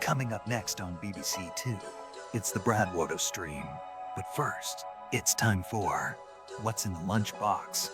Coming up next on BBC Two, it's the Bradwater stream. But first, it's time for What's in the Lunchbox?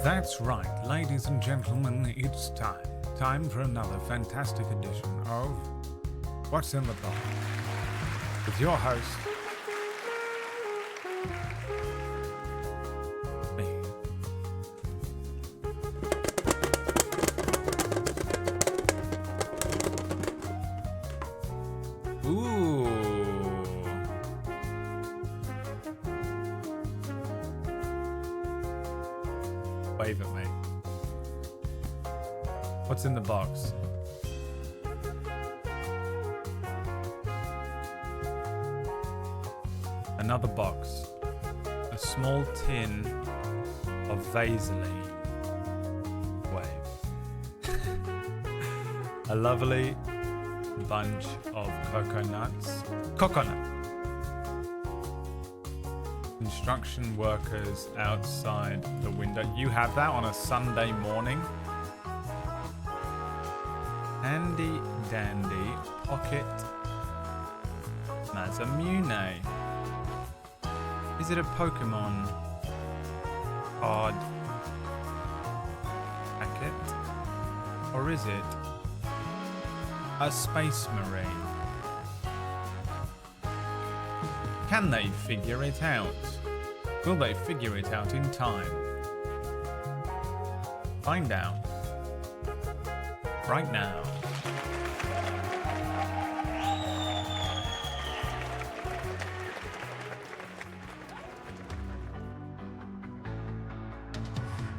That's right, ladies and gentlemen, it's time. Time for another fantastic edition of What's in the Box? With your host, me. Ooh. Wave at me. What's in the box? Another box. A small tin of Vaseline. Wave. A lovely bunch of coconuts. Coconut. Construction workers outside the window. You have that on a Sunday morning. Handy dandy pocket Masamune. Is it a Pokemon card packet? Or is it a Space Marine? Can they figure it out? Will they figure it out in time? Find out right now.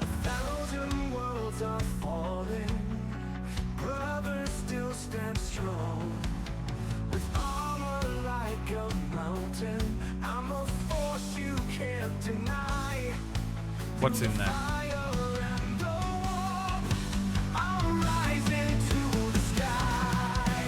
A thousand worlds are falling, brothers still stand strong. With armor like a mountain, I'm a force you can't deny. What's in there? Fire and the warmth, I'm rising to the sky.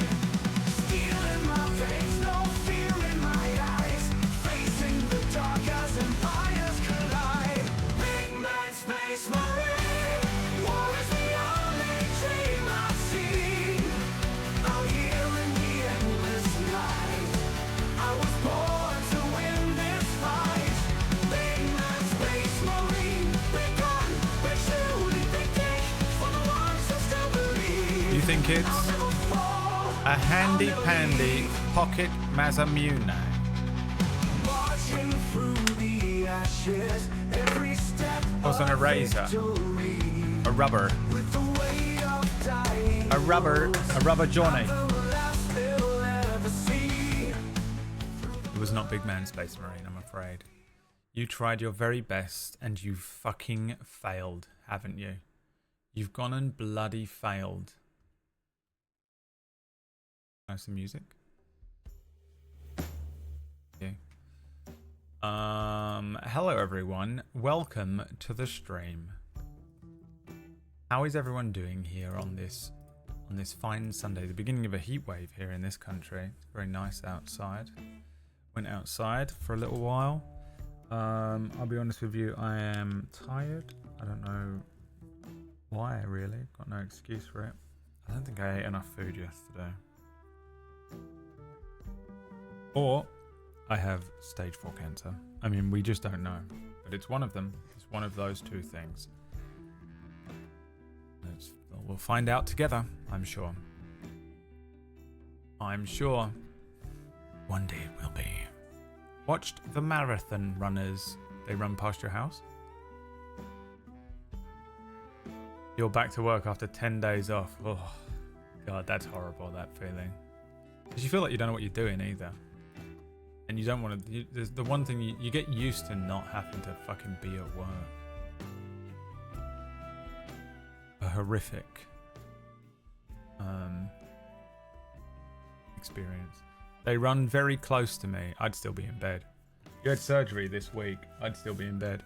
Steel in my veins, no fear in my eyes. Facing the dark as empires collide. Big man, space marine, war is the only dream I see. Out here in the endless night, I was born to win this fight. Big man, space marine, big gun, big shooting, big dick for the ones who still believe. You think it's I'll never fall, a handy pandy pocket Masamune? marching through the ashes, every step What's an a eraser? victory. A rubber. With the weight of dying, A rubber Johnny. the last they'll ever see. It was not Big Man Space Marine, I'm afraid. You tried your very best and you fucking failed, haven't you? You've gone and bloody failed. Have some music? Yeah. Hello everyone. Welcome to the stream. How is everyone doing here on this fine Sunday, the beginning of a heat wave here in this country? It's very nice outside. Went outside for a little while. I'll be honest with you, I am tired. I don't know why, really. Got no excuse for it. I don't think I ate enough food yesterday. Or I have stage 4 cancer. I mean, we just don't know. But it's one of them. It's one of those two things. We'll find out together, I'm sure. I'm sure one day it will be. Watched the marathon runners. They run past your house? You're back to work after 10 days off. Oh, God, that's horrible, that feeling. Because you feel like you don't know what you're doing either. And you don't want to... There's the one thing you get used to not having to fucking be at work. A horrific experience. They run very close to me. I'd still be in bed. You had surgery this week. I'd still be in bed.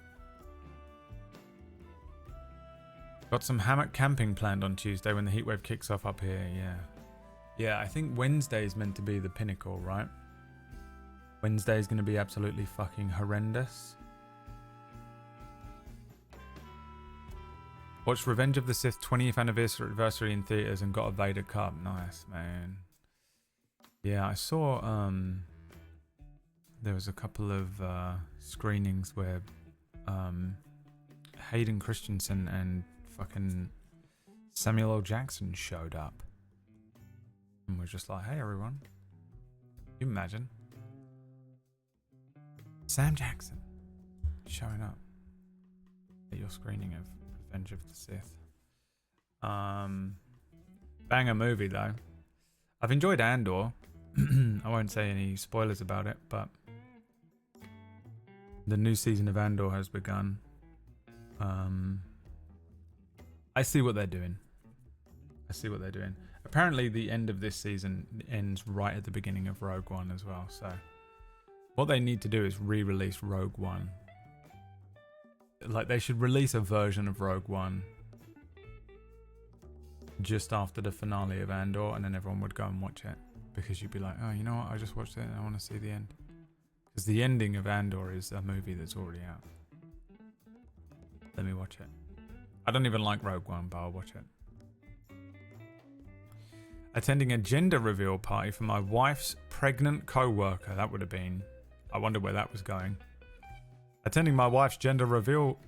Got some hammock camping planned on Tuesday when the heatwave kicks off up here. Yeah, I think Wednesday is meant to be the pinnacle, right? Wednesday is going to be absolutely fucking horrendous. Watched Revenge of the Sith 20th anniversary in theaters and got a Vader cup. Nice, man. Yeah, I saw there was a couple of screenings where Hayden Christensen and fucking Samuel L. Jackson showed up. And we're just like, hey everyone. Can you imagine? Sam Jackson showing up at your screening of Revenge of the Sith. Banger movie though. I've enjoyed Andor. I won't say any spoilers about it, but the new season of Andor has begun. I see what they're doing. Apparently the end of this season ends right at the beginning of Rogue One as well, so what they need to do is re-release Rogue One. Like, they should release a version of Rogue One just after the finale of Andor, and then everyone would go and watch it. Because you'd be like, oh, you know what? I just watched it and I want to see the end. Because the ending of Andor is a movie that's already out. Let me watch it. I don't even like Rogue One, but I'll watch it. Attending a gender reveal party for my wife's pregnant co-worker. That would have been... I wonder where that was going. Attending my wife's gender reveal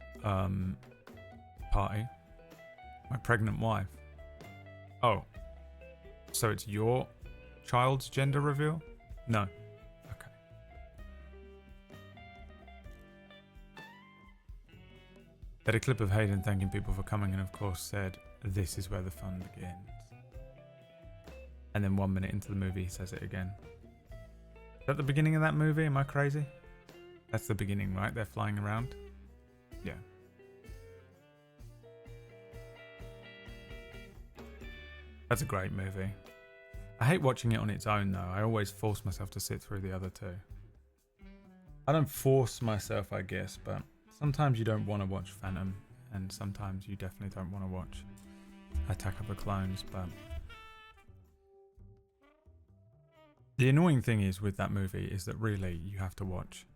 party. My pregnant wife. Oh. So it's your child's gender reveal? No. Okay. Had a clip of Hayden thanking people for coming and of course said, "This is where the fun begins." And then 1 minute into the movie he says it again. Is that the beginning of that movie? Am I crazy? That's the beginning, right? They're flying around? Yeah. That's a great movie. I hate watching it on its own though. I always force myself to sit through the other two. I don't force myself, I guess, but sometimes you don't want to watch Phantom, and sometimes you definitely don't want to watch Attack of the Clones, but... The annoying thing is with that movie is that really you have to watch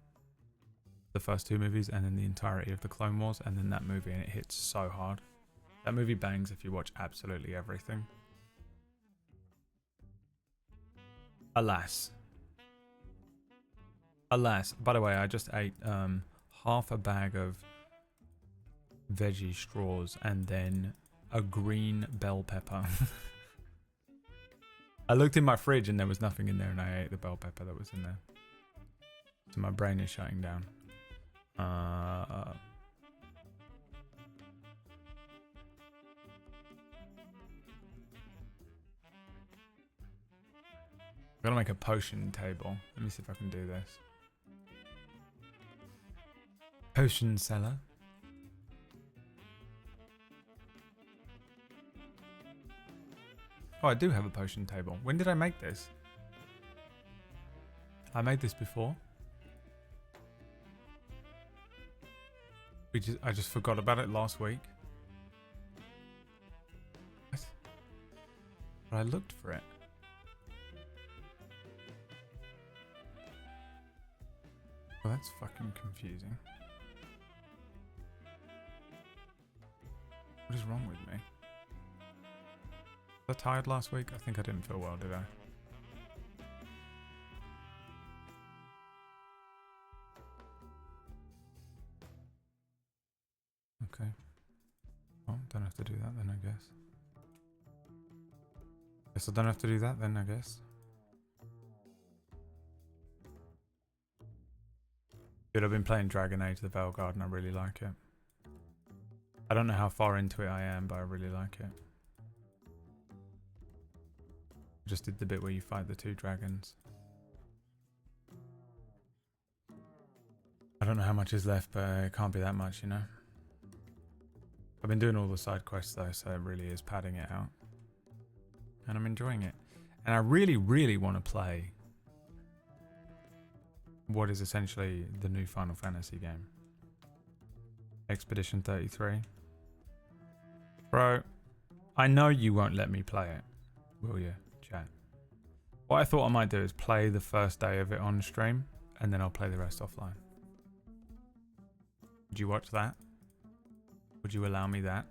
the first two movies and then the entirety of the Clone Wars and then that movie, and it hits so hard. That movie bangs if you watch absolutely everything. Alas. By the way, I just ate half a bag of veggie straws and then a green bell pepper. I looked in my fridge and there was nothing in there, and I ate the bell pepper that was in there. So my brain is shutting down. I'm gonna make a potion table. Let me see if I can do this. Potion seller. Oh, I do have a potion table. When did I make this? I made this before. I just forgot about it last week. What? But I looked for it. Well, that's fucking confusing. What is wrong with me? Was I tired last week? I think I didn't feel well, did I? Okay. Oh, don't have to do that then, I guess. Guess I don't have to do that then, I guess. Dude, I've been playing Dragon Age the Veilguard and I really like it. I don't know how far into it I am, but I really like it. Just did the bit where you fight the 2 dragons. I don't know how much is left, but it can't be that much, you know? I've been doing all the side quests though, so it really is padding it out. And I'm enjoying it. And I really, really want to play what is essentially the new Final Fantasy game. Expedition 33. Bro, I know you won't let me play it, will you, chat? What I thought I might do is play the first day of it on stream, and then I'll play the rest offline. Would you watch that? Would you allow me that?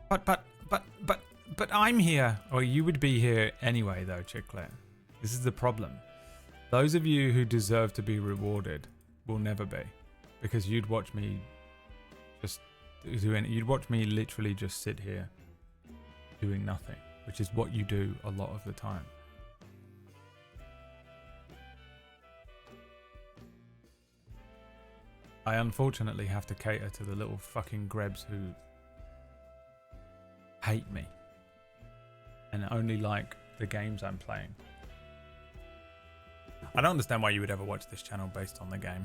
But I'm here. Or you would be here anyway, though, Chicklet. This is the problem. Those of you who deserve to be rewarded will never be, because you'd watch me just doing. You'd watch me literally just sit here doing nothing, which is what you do a lot of the time. I unfortunately have to cater to the little fucking grebs who hate me and only like the games I'm playing. I don't understand why you would ever watch this channel based on the game.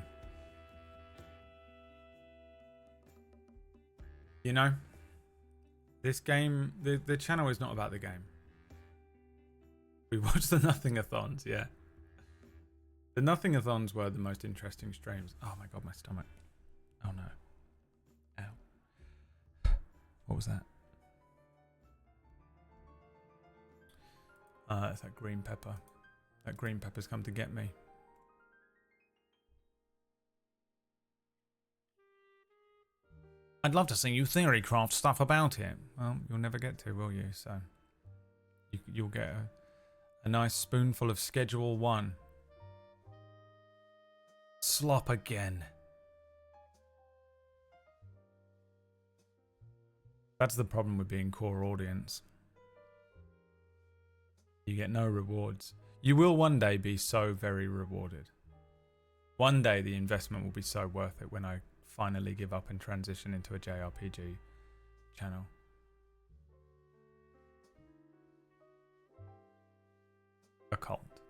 You know, this game, the channel is not about the game. We watched the Nothing-a-thons, yeah. The Nothing-a-thons were the most interesting streams. Oh my god, my stomach. Oh no. Ow. What was that? It's that green pepper. That green pepper's come to get me. I'd love to see you theorycraft stuff about it. Well, you'll never get to, will you? So you'll get a nice spoonful of Schedule 1. Slop again. That's the problem with being core audience. You get no rewards. You will one day be so very rewarded. One day the investment will be so worth it when I finally give up and transition into a JRPG channel. A cult.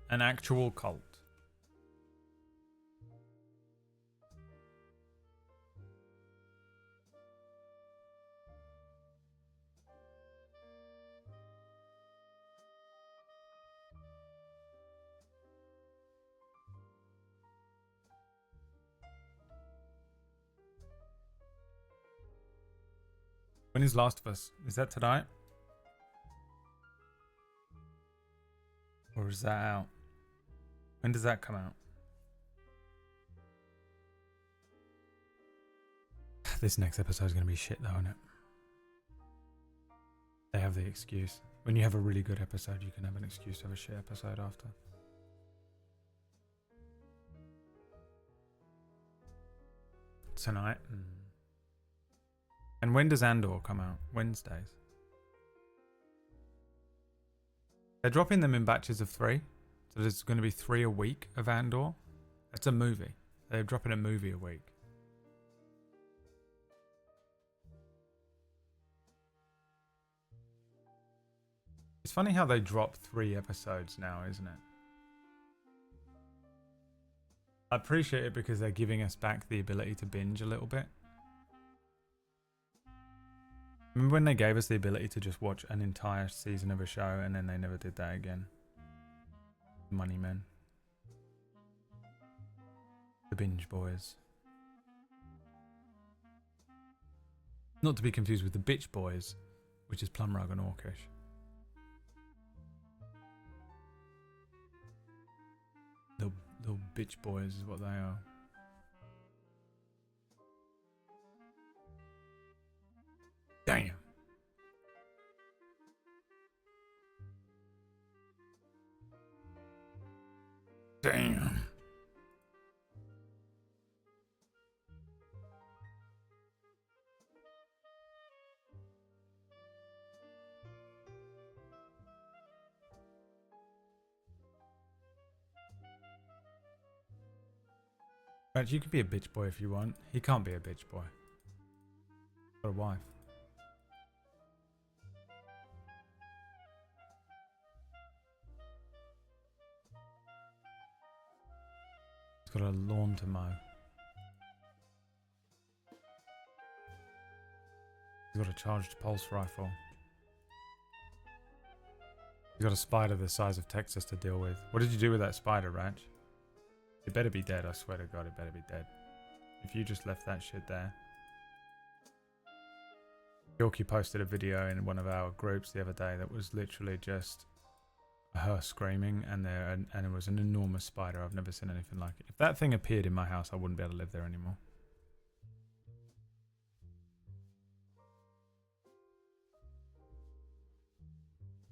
An actual cult. When is Last of Us? Is that tonight? Or is that out? When does that come out? This next episode is going to be shit though, isn't it? They have the excuse. When you have a really good episode, you can have an excuse to have a shit episode after. Tonight? And when does Andor come out? Wednesdays. They're dropping them in batches of 3. So there's going to be 3 a week of Andor. That's a movie. They're dropping a movie a week. It's funny how they drop 3 episodes now, isn't it? I appreciate it because they're giving us back the ability to binge a little bit. Remember when they gave us the ability to just watch an entire season of a show and then they never did that again? Money men. The binge boys. Not to be confused with the bitch boys, which is Plumrug and Orcish. Little bitch boys is what they are. Damn. Damn. Rach, you can be a bitch boy if you want. He can't be a bitch boy. Got a wife. He's got a lawn to mow. He's got a charged pulse rifle. He's got a spider the size of Texas to deal with. What did you do with that spider, Rach? It better be dead, I swear to God, it better be dead. If you just left that shit there. Yorkie posted a video in one of our groups the other day that was literally just her screaming and it was an enormous spider. I've never seen anything like it. If that thing appeared in my house, I wouldn't be able to live there anymore.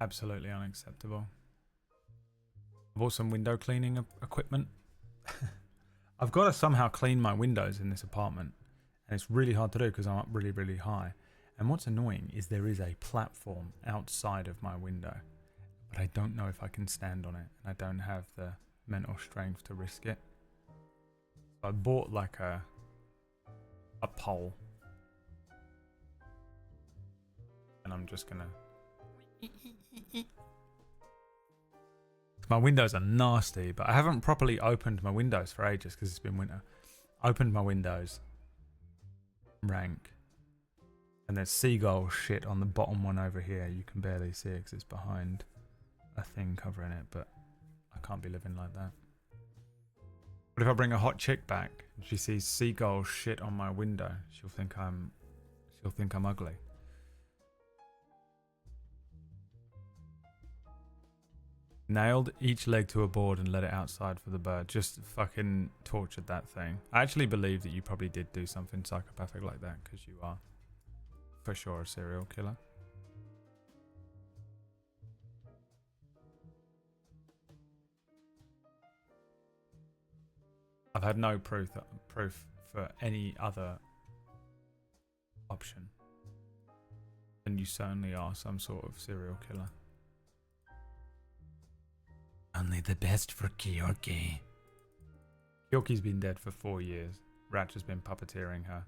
Absolutely unacceptable. I bought some window cleaning equipment. I've got to somehow clean my windows in this apartment, and it's really hard to do because I'm up really, really high. And what's annoying is there is a platform outside of my window, but I don't know if I can stand on it, and I don't have the mental strength to risk it. So I bought like a pole, and I'm just gonna. My windows are nasty, but I haven't properly opened my windows for ages because it's been winter. Opened my windows. Rank. And there's seagull shit on the bottom one over here. You can barely see it because it's behind a thing covering it, but I can't be living like that. What if I bring a hot chick back and she sees seagull shit on my window? She'll think I'm ugly. Nailed each leg to a board and let it outside for the bird. Just fucking tortured that thing. I actually believe that you probably did do something psychopathic like that because you are for sure a serial killer. I've had no proof for any other option. And you certainly are some sort of serial killer. Only the best for Kyorki. Kyorki's been dead for 4 years. Ratch has been puppeteering her.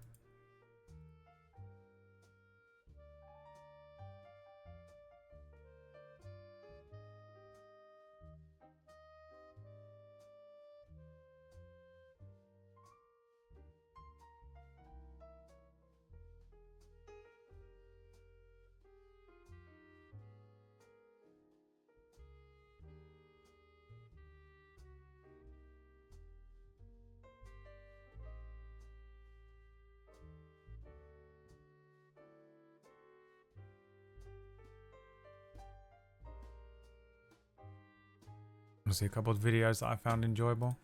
Want to see a couple of videos that I found enjoyable?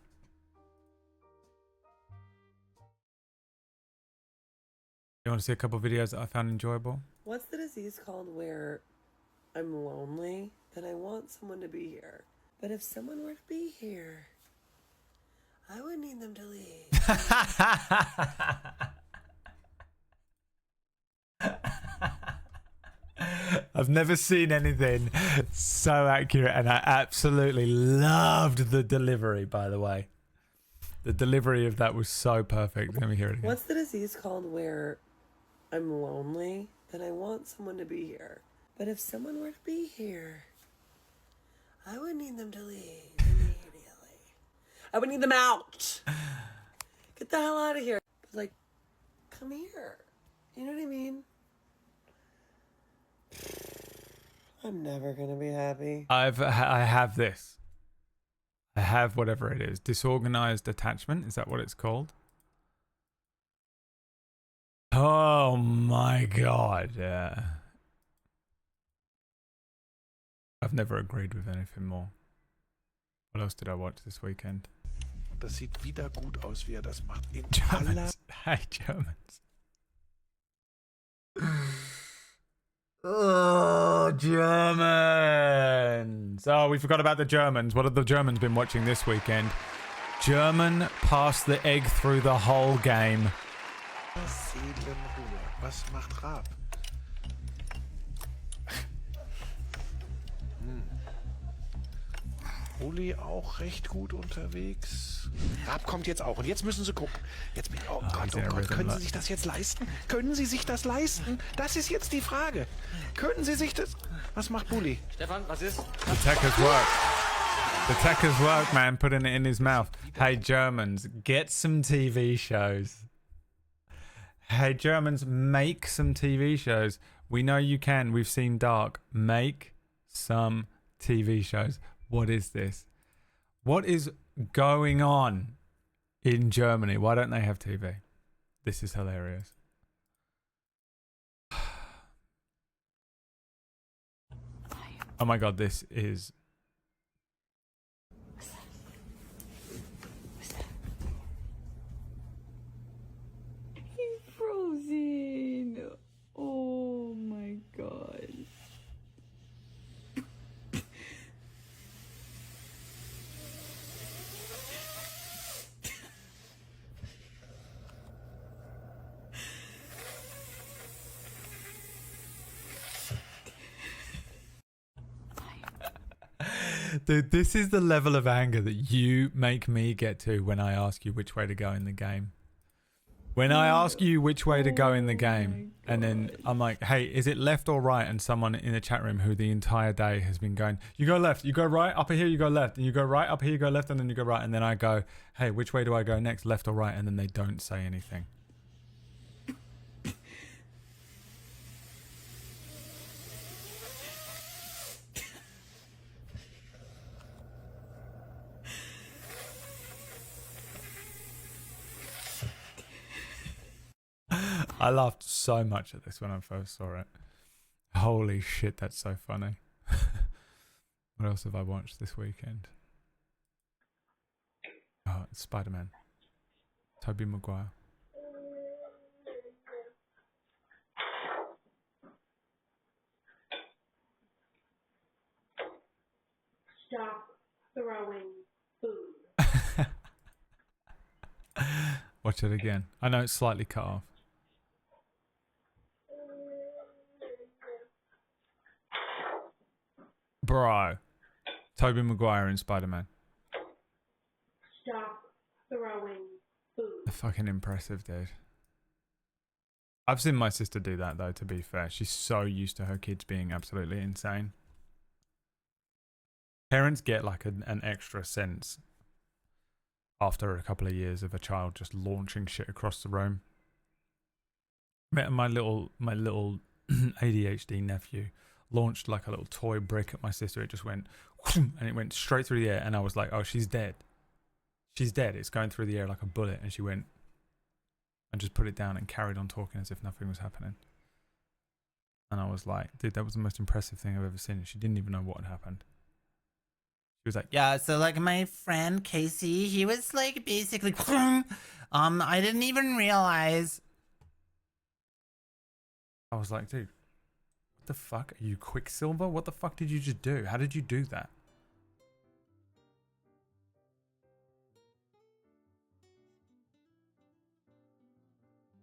You want to see a couple of videos that I found enjoyable? What's the disease called where I'm lonely and I want someone to be here? But if someone were to be here, I would need them to leave. I've never seen anything so accurate, and I absolutely loved the delivery, by the way. The delivery of that was so perfect. Let me hear it again. What's the disease called where I'm lonely and I want someone to be here? But if someone were to be here, I would need them to leave immediately. I would need them out. Get the hell out of here. But like, come here. You know what I mean? I'm never gonna be happy. I have this. I have whatever it is. Disorganized attachment. Is that what it's called? Oh my god. Yeah. I've never agreed with anything more. What else did I watch this weekend? Das sieht wieder gut aus, wie das macht. In Germans. Hey, Germans. Oh, Germans. Oh, we forgot about the Germans. What have the Germans been watching this weekend? German passed the egg through the whole game. Seelenruhe. Was macht Raab? Uli auch recht gut unterwegs. Raab kommt jetzt auch. Und jetzt müssen sie gucken. Jetzt bin oh Gott, sehr oh Gott. rhythm, Können but- Sie sich das jetzt leisten? Können Sie sich das leisten? Das ist jetzt die Frage. Können Sie sich das... Was macht Bulli? Stefan, was ist? The tech has worked. The tech has worked, man. Putting it in his mouth. Hey, Germans, get some TV shows. Hey, Germans, make some TV shows. We know you can. We've seen Dark. Make some TV shows. What is this? What is going on in Germany? Why don't they have TV? This is hilarious. Oh my god, this is... He's frozen. Oh my god. Dude, this is the level of anger that you make me get to when I ask you which way to go in the game. When I ask you which way to go in the game, and then I'm like, hey, is it left or right? And someone in the chat room who the entire day has been going, you go left, you go right, up here you go left, and you go right, up here you go left, and then you go right. And then I go, hey, which way do I go next, left or right? And then they don't say anything. I laughed so much at this when I first saw it. Holy shit, that's so funny. What else have I watched this weekend? Oh, it's Spider-Man. Tobey Maguire. Stop throwing food. Watch it again. I know it's slightly cut off. Bro. Tobey Maguire in Spider-Man. Stop throwing food. They're fucking impressive, dude. I've seen my sister do that, though, to be fair. She's so used to her kids being absolutely insane. Parents get like an extra sense after a couple of years of a child just launching shit across the room. My little ADHD nephew launched like a little toy brick at my sister. It just went and it went straight through the air, and I was like, oh, she's dead. She's dead. It's going through the air like a bullet. And she went and just put it down and carried on talking as if nothing was happening. And I was like, dude, that was the most impressive thing I've ever seen. She didn't even know what had happened. She was like, yeah, so like my friend Casey, he was like basically, I didn't even realize. I was like, dude, what the fuck? Are you Quicksilver? What the fuck did you just do? How did you do that?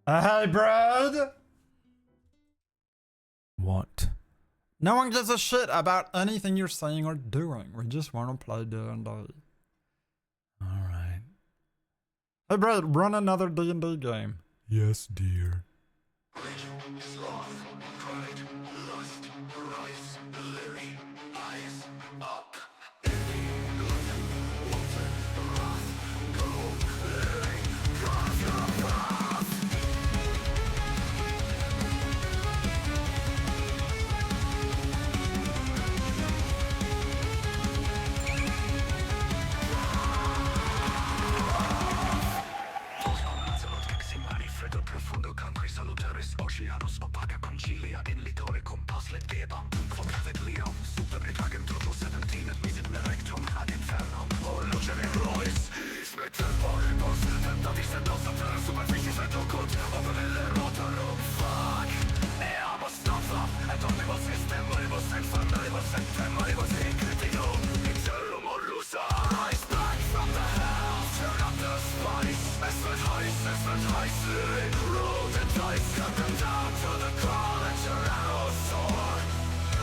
Hey, Brad! What? No one gives a shit about anything you're saying or doing. We just want to play D&D. Alright. Hey, Brad, run another D&D game. Yes, dear.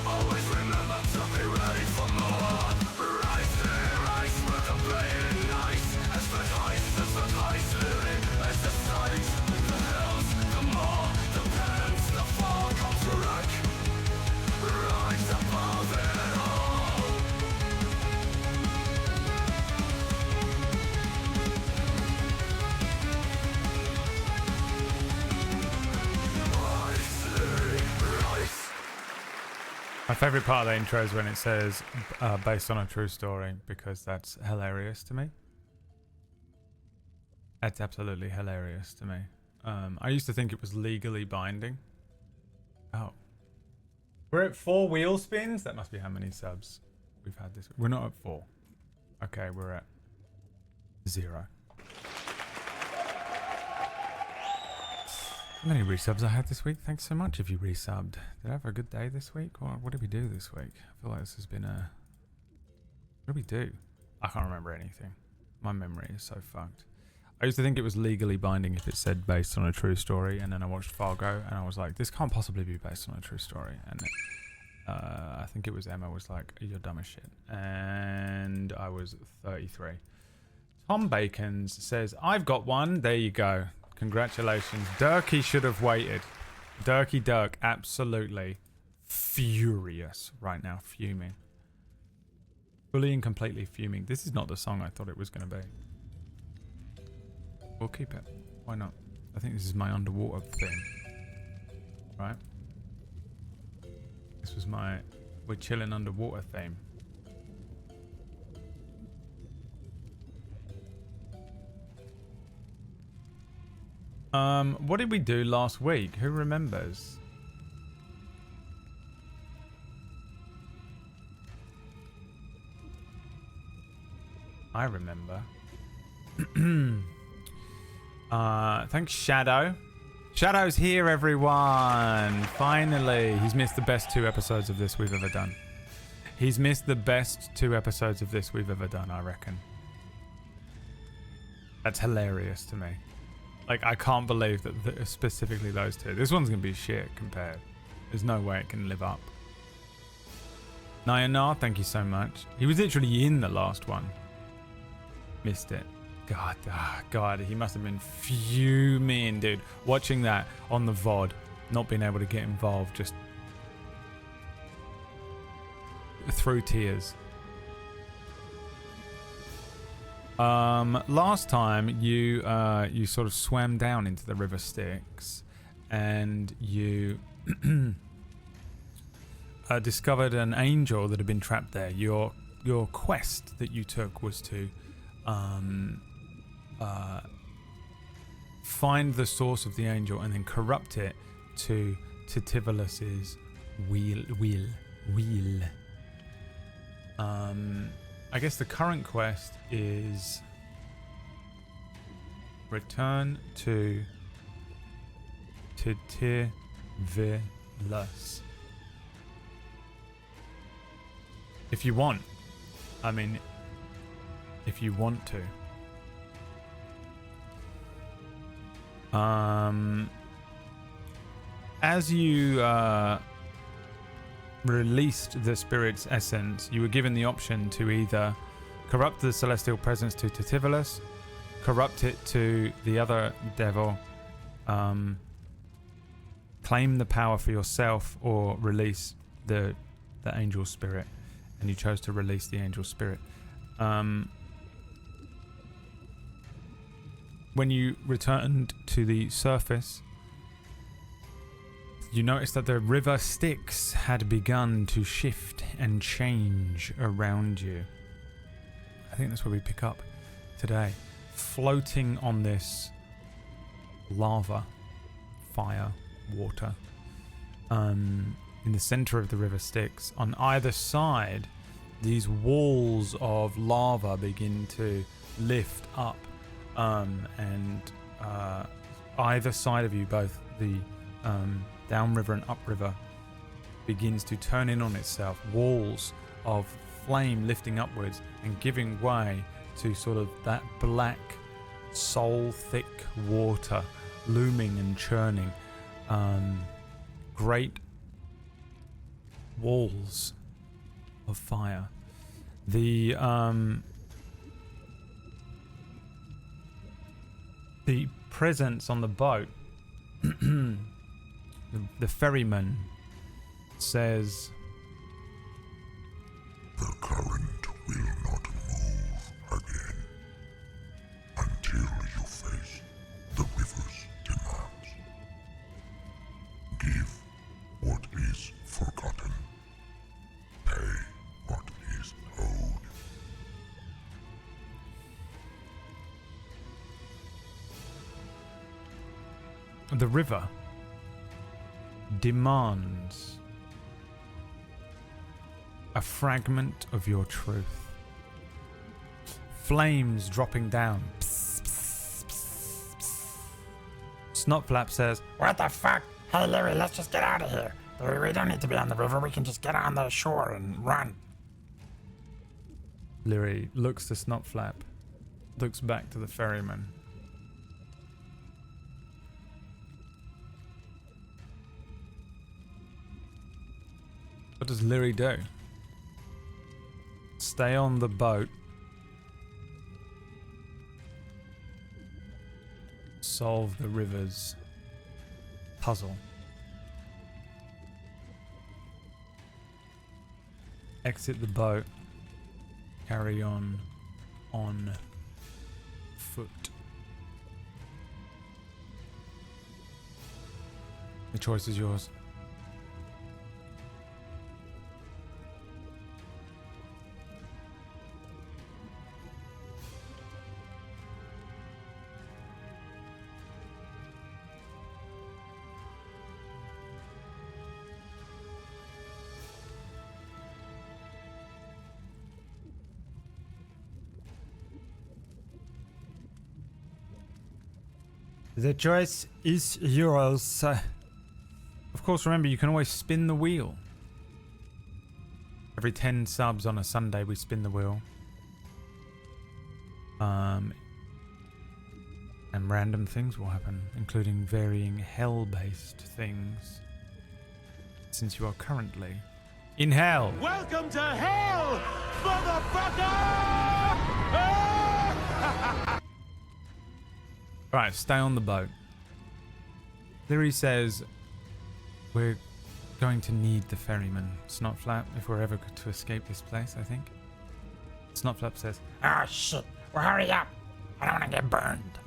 Always remember to be ready for more. Rise, favorite part of the intro is when it says based on a true story, because that's hilarious to me. That's absolutely hilarious to me. I used to think it was legally binding. Oh. We're at 4 wheel spins? That must be how many subs we've had this week. We're not at 4. Okay, we're at 0. How many resubs I had this week? Thanks so much if you resubbed. Did I have a good day this week? Or what did we do this week? I feel like this has been a... What did we do? I can't remember anything. My memory is so fucked. I used to think it was legally binding if it said based on a true story, and then I watched Fargo and I was like, this can't possibly be based on a true story. And I think it was Emma was like, you're dumb as shit. And I was 33. Tom Bacons says, I've got one. There you go. Congratulations. Durkee should have waited. Durkee Dirk, absolutely furious right now. Fuming. Fully and completely fuming. This is not the song I thought it was going to be. We'll keep it. Why not? I think this is my underwater thing. Right? This was my we're chilling underwater theme. What did we do last week? Who remembers? I remember. Thanks, Shadow. Shadow's here, everyone. Finally. He's missed the best 2 episodes of this we've ever done. He's missed the best 2 episodes of this we've ever done, I reckon. That's hilarious to me. Like, I can't believe that specifically those 2. This one's going to be shit compared. There's no way it can live up. Nayanar, thank you so much. He was literally in the last one. Missed it. God, he must have been fuming, dude. Watching that on the VOD, not being able to get involved, just through tears. Last time you sort of swam down into the River Styx, and you discovered an angel that had been trapped there. Your quest that you took was to find the source of the angel and then corrupt it to Titivolus's wheel. I guess the current quest is return to Titivilus. If you want. I mean, if you want to. As you released the spirit's essence, you were given the option to either corrupt the celestial presence to Titivilus, corrupt it to the other devil, claim the power for yourself, or release the angel spirit. And you chose to release the angel spirit. When you returned to the surface, you noticed that the River Styx had begun to shift and change around you. I think that's where we pick up today. Floating on this lava, fire, water, in the center of the River Styx. On either side, these walls of lava begin to lift up, and either side of you, both the downriver and upriver, begins to turn in on itself. Walls of flame lifting upwards and giving way to sort of that black, soul-thick water looming and churning. Great walls of fire. The presence on the boat, the ferryman says, "The current will not move again until you face the river's demands. Give what is forgotten The river demands a fragment of your truth. Flames dropping down. Snotflap says, What the fuck? Hey, Larry, let's just get out of here. We don't need to be on the river. We can just get on the shore and run. Lyri looks to Snotflap, looks back to the ferryman. What does Lyri do? Stay on the boat. Solve the river's puzzle. Exit the boat. Carry on foot. The choice is yours. The choice is yours. Of course, remember, you can always spin the wheel. Every 10 subs on a Sunday, we spin the wheel. And random things will happen, including varying hell-based things. Since you are currently in hell. Welcome to hell, motherfucker! Right, stay on the boat. Lyri says we're going to need the ferryman, Snotflap, if we're ever to escape this place, I think. Snotflap says, Oh, shit. Well, hurry up. I don't want to get burned.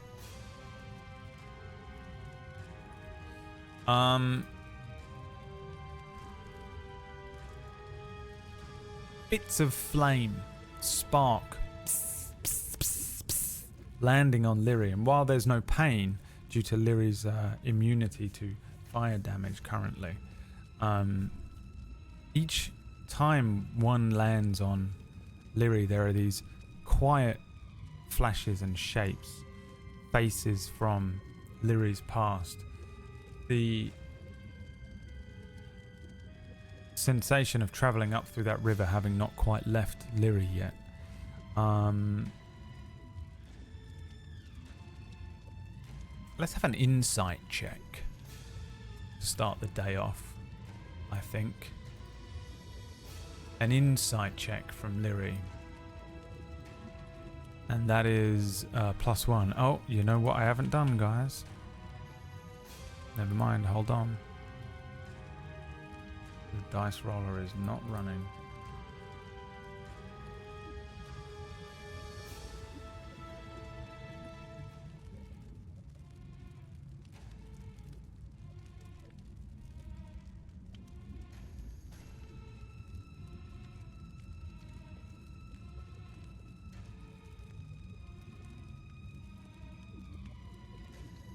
Bits of flame spark landing on Lyri, and while there's no pain due to Lyri's immunity to fire damage currently, each time one lands on Lyri, there are these quiet flashes and shapes, faces from Lyri's past. The sensation of traveling up through that river, having not quite left Lyri yet, let's have an insight check to start the day off, I think. An insight check from Lyri. And that is +1. Oh, you know what I haven't done, guys? Never mind, hold on. The dice roller is not running.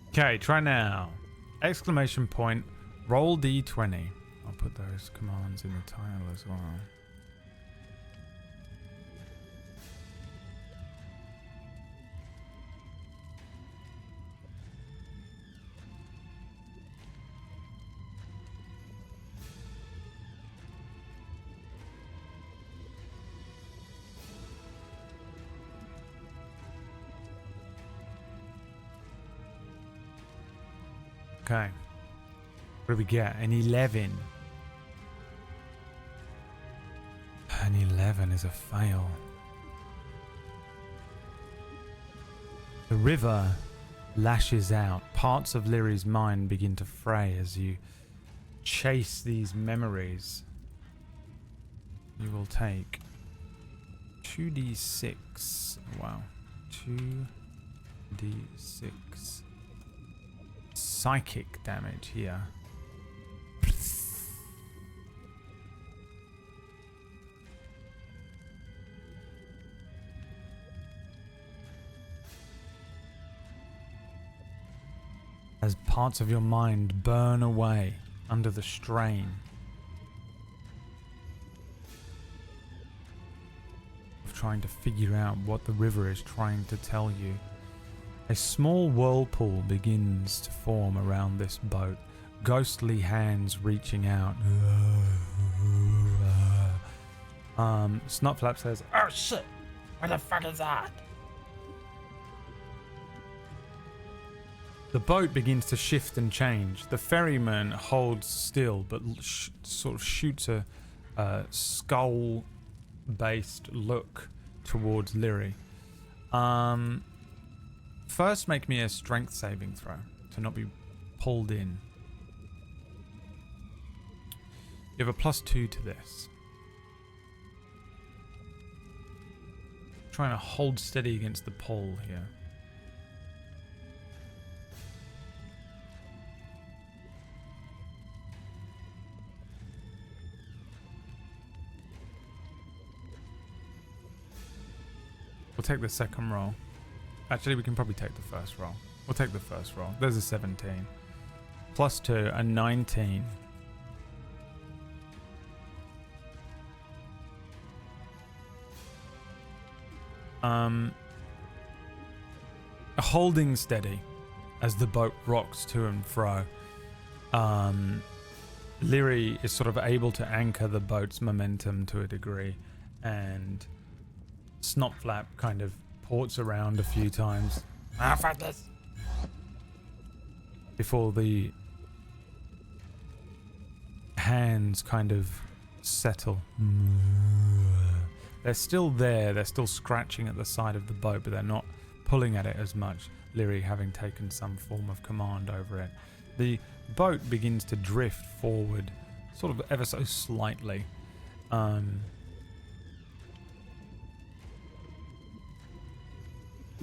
Okay, try now. Exclamation point, roll d20. I'll put those commands in the title as well. Okay. What do we get? An 11. An 11 is a fail. The river lashes out. Parts of Lyri's mind begin to fray as you chase these memories. You will take 2d6. Wow. 2d6. Psychic damage here. as parts of your mind burn away under the strain of trying to figure out what the river is trying to tell you. A small whirlpool begins to form around this boat, ghostly hands reaching out. Snotflap says, Oh shit! What the fuck is that? the boat begins to shift and change. The ferryman holds still, but sort of shoots a skull-based look towards Lyri. First, make me a strength saving throw to not be pulled in. You have a +2 to this. Trying to hold steady against the pole here. We'll take the second roll. Actually, we can probably take the first roll. We'll take the first roll. There's a 17. +2, a 19. Holding steady as the boat rocks to and fro. Lyri is sort of able to anchor the boat's momentum to a degree, and Snotflap kind of ports around a few times. Ah, fuck this. Before the hands kind of settle. They're still there, they're still scratching at the side of the boat, but they're not pulling at it as much, Lyri having taken some form of command over it. The boat begins to drift forward, sort of ever so slightly.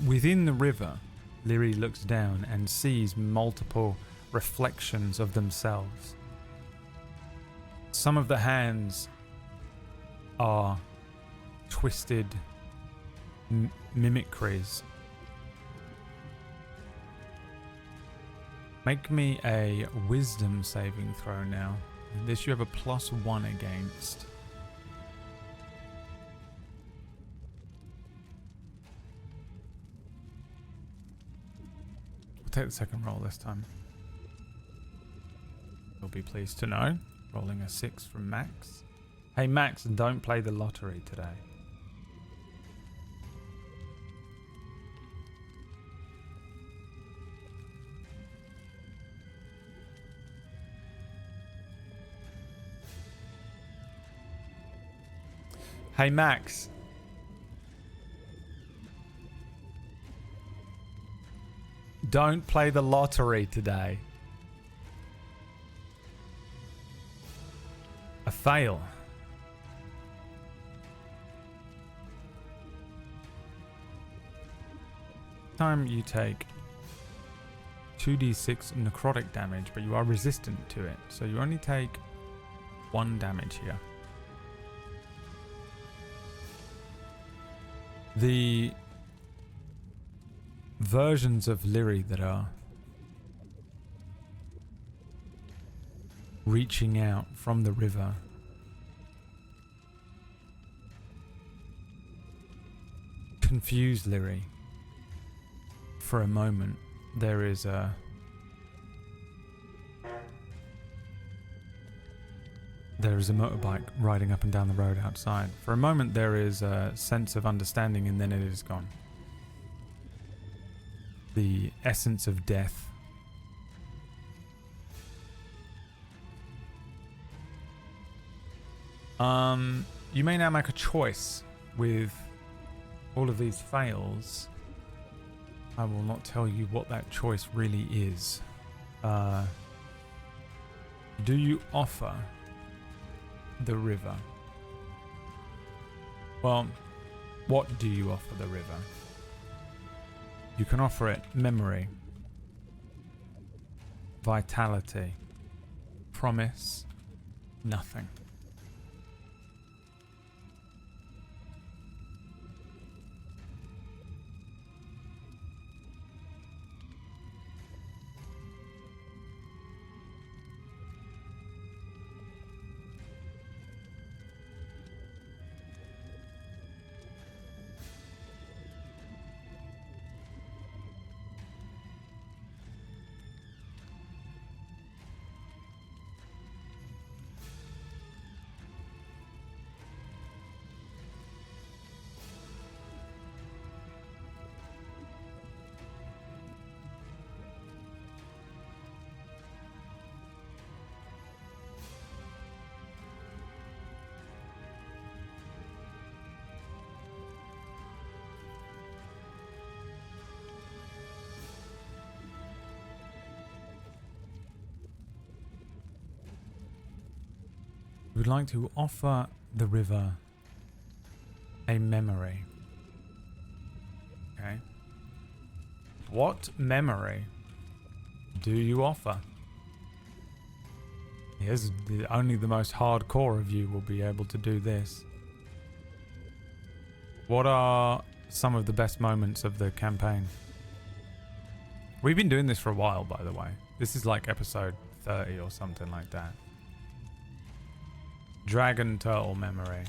Within the river, Lyri looks down and sees multiple reflections of themselves. Some of the hands are twisted mimicries. Make me a wisdom saving throw now. This you have a +1 against. We'll take the second roll this time. You'll be pleased to know. Rolling a 6 from Max. Hey Max, don't play the lottery today. Hey Max. Don't play the lottery today. A fail. Time you take 2d6 necrotic damage, but you are resistant to it, so you only take 1 damage here. The versions of Lyri that are reaching out from the river confuse Lyri. For a moment, there is a motorbike riding up and down the road outside. For a moment, there is a sense of understanding, and then it is gone. The essence of death. You may now make a choice with all of these fails. I will not tell you what that choice really is. Do you offer the river? Well, what do you offer the river? You can offer it memory, vitality, promise, nothing. We'd like to offer the river a memory. Okay. What memory do you offer? Yes, only the most hardcore of you will be able to do this. What are some of the best moments of the campaign? We've been doing this for a while, by the way. This is like episode 30 or something like that. Dragon Turtle memory.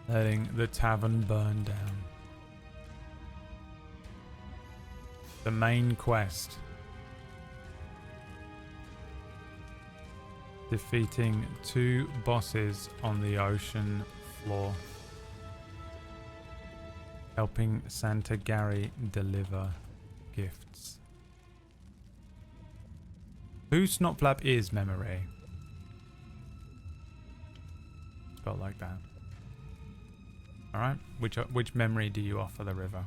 Letting the tavern burn down. The main quest. Defeating 2 bosses on the ocean floor. Helping Santa Gary deliver gifts. Who Snotflap is memory? Spelled like that. Alright, which memory do you offer the river?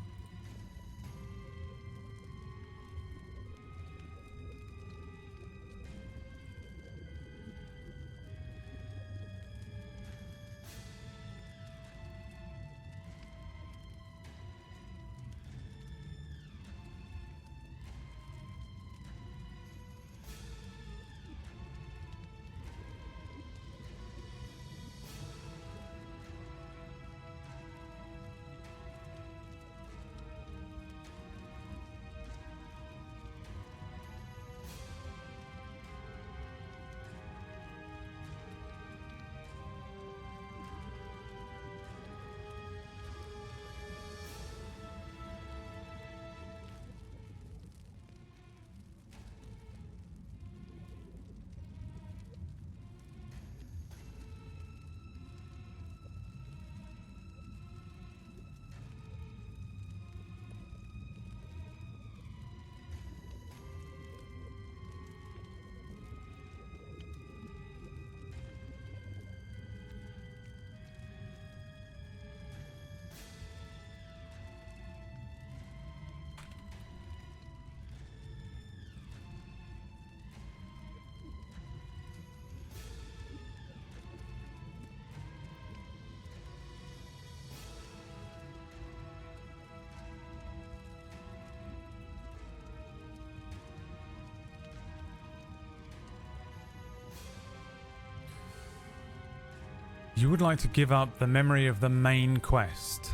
You would like to give up the memory of the main quest.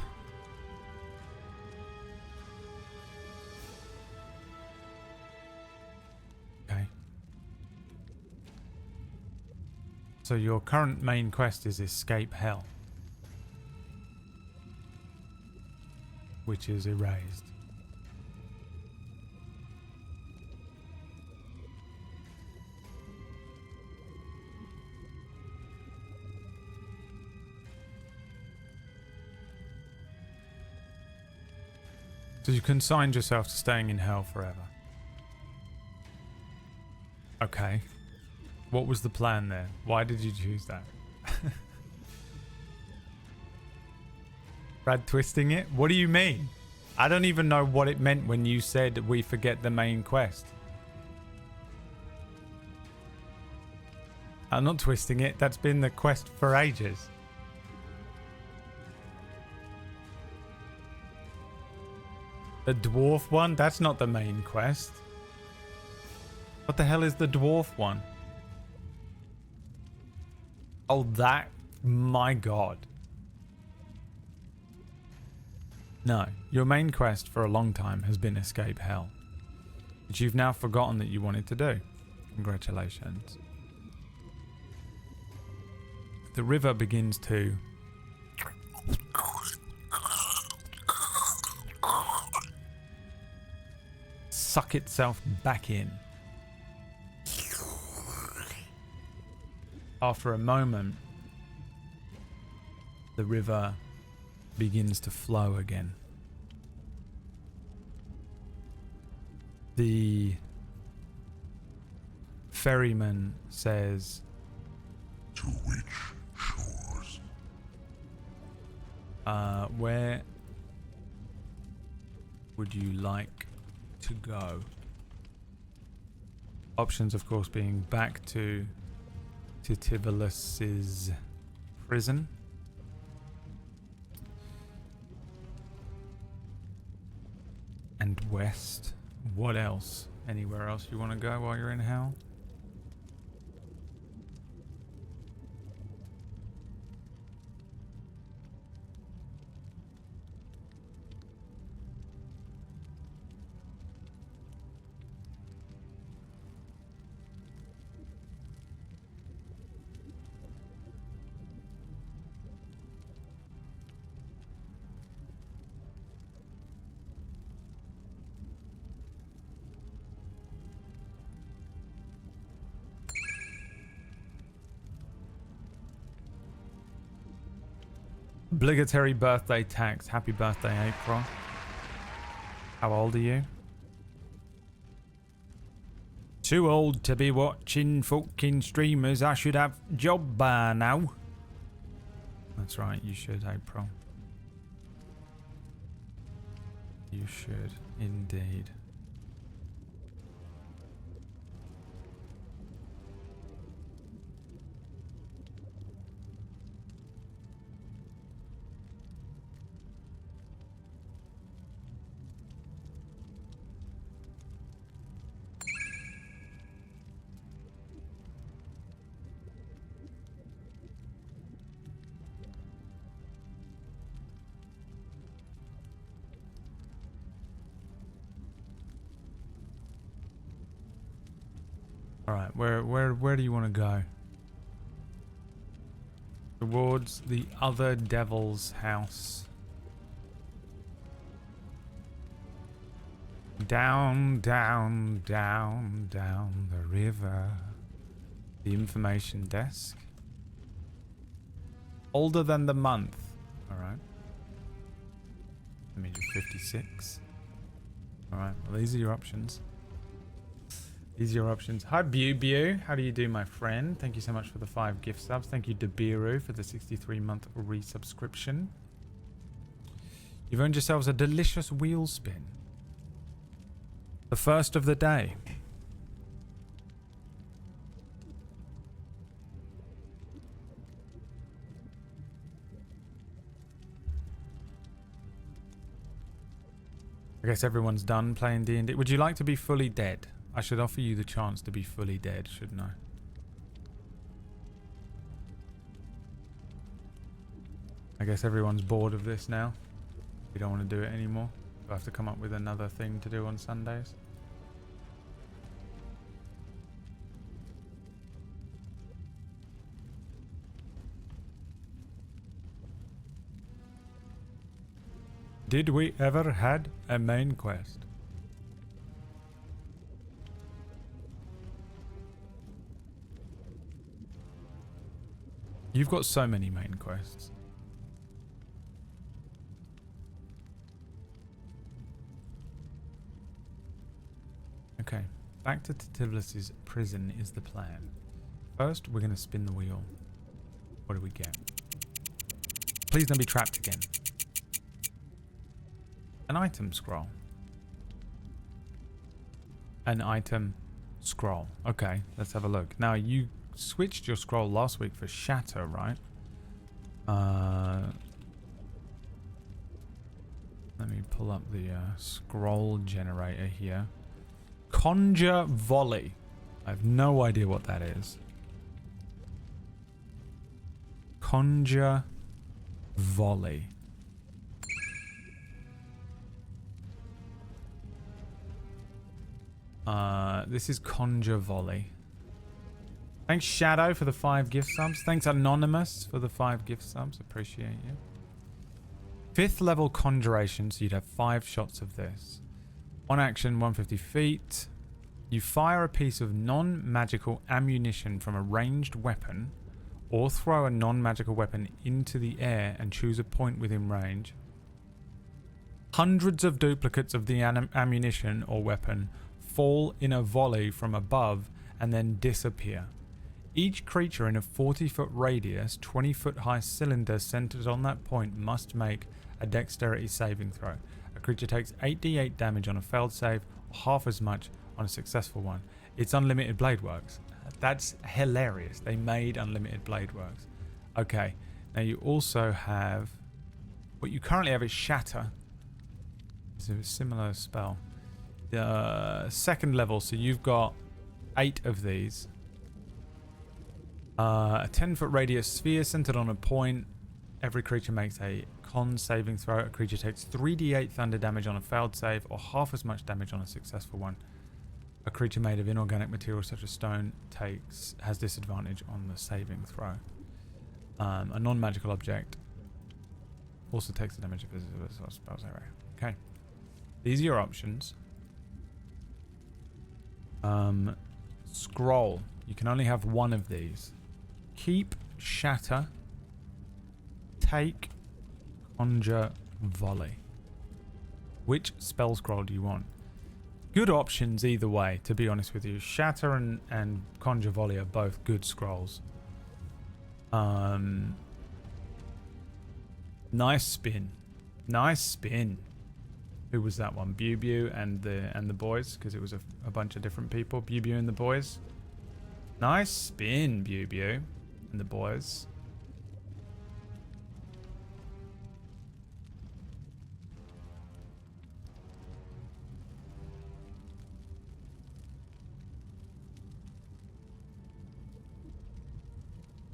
Okay. So your current main quest is Escape Hell, which is erased. So you consigned yourself to staying in hell forever. Okay. What was the plan there? Why did you choose that? Brad twisting it? What do you mean? I don't even know what it meant when you said we forget the main quest. I'm not twisting it. That's been the quest for ages. The dwarf one? That's not the main quest. What the hell is the dwarf one? Oh, that... My god. No, your main quest for a long time has been Escape Hell, which you've now forgotten that you wanted to do. Congratulations. The river begins to... suck itself back in. After a moment, the river begins to flow again. The ferryman says, To which shores? would you like to go? Options, of course, being back to Titivolus's prison. And west. What else? Anywhere else you want to go while you're in hell? Obligatory birthday tax. Happy birthday, April. How old are you? Too old to be watching fucking streamers. I should have job by now. That's right, you should, April. You should, indeed. Alright, where do you want to go? Towards the other devil's house. Down, down, down, down the river. The information desk. Older than the month. Alright. That means you're 56. Alright, well these are your options. These are your options. Hi, Bew. How do you do, my friend? Thank you so much for the 5 gift subs. Thank you, Debiru, for the 63-month resubscription. You've earned yourselves a delicious wheel spin. The first of the day. I guess everyone's done playing D&D. Would you like to be fully dead? I should offer you the chance to be fully dead, shouldn't I? I guess everyone's bored of this now. We don't want to do it anymore. We'll have to come up with another thing to do on Sundays. Did we ever had a main quest? You've got so many main quests. Okay, back to Titivolus's prison is the plan. First, we're going to spin the wheel. What do we get? Please don't be trapped again. An item scroll. An item scroll. Okay, let's have a look. Now, you switched your scroll last week for Shatter, right? Let me pull up the scroll generator here. Conjure Volley. I have no idea what that is. Conjure Volley. This is Conjure Volley. Thanks, Shadow, for the 5 gift subs. Thanks, Anonymous, for the 5 gift subs. Appreciate you. 5th level conjuration, so you'd have 5 shots of this. 1 action, 150 feet. You fire a piece of non-magical ammunition from a ranged weapon, or throw a non-magical weapon into the air and choose a point within range. Hundreds of duplicates of the ammunition or weapon fall in a volley from above and then disappear. Each creature in a 40-foot radius, 20-foot high cylinder centered on that point must make a dexterity saving throw. A creature takes 8d8 damage on a failed save, or half as much on a successful one. It's Unlimited Blade Works. That's hilarious. They made Unlimited Blade Works. Okay, now you also have... What you currently have is Shatter. It's a similar spell. Second level, so you've got 8 of these. A 10-foot radius sphere centered on a point. Every creature makes a con saving throw. A creature takes 3d8 thunder damage on a failed save, or half as much damage on a successful one. A creature made of inorganic material such as stone has disadvantage on the saving throw. A non-magical object also takes the damage of a spell's area. Okay. These are your options. Scroll. You can only have one of these. Keep, Shatter, take, Conjure, Volley. Which spell scroll do you want? Good options either way, to be honest with you. Shatter and Conjure Volley are both good scrolls. Nice spin. Nice spin. Who was that one? Bew and the boys, because it was a bunch of different people. Bew and the boys. Nice spin, Bew and the boys.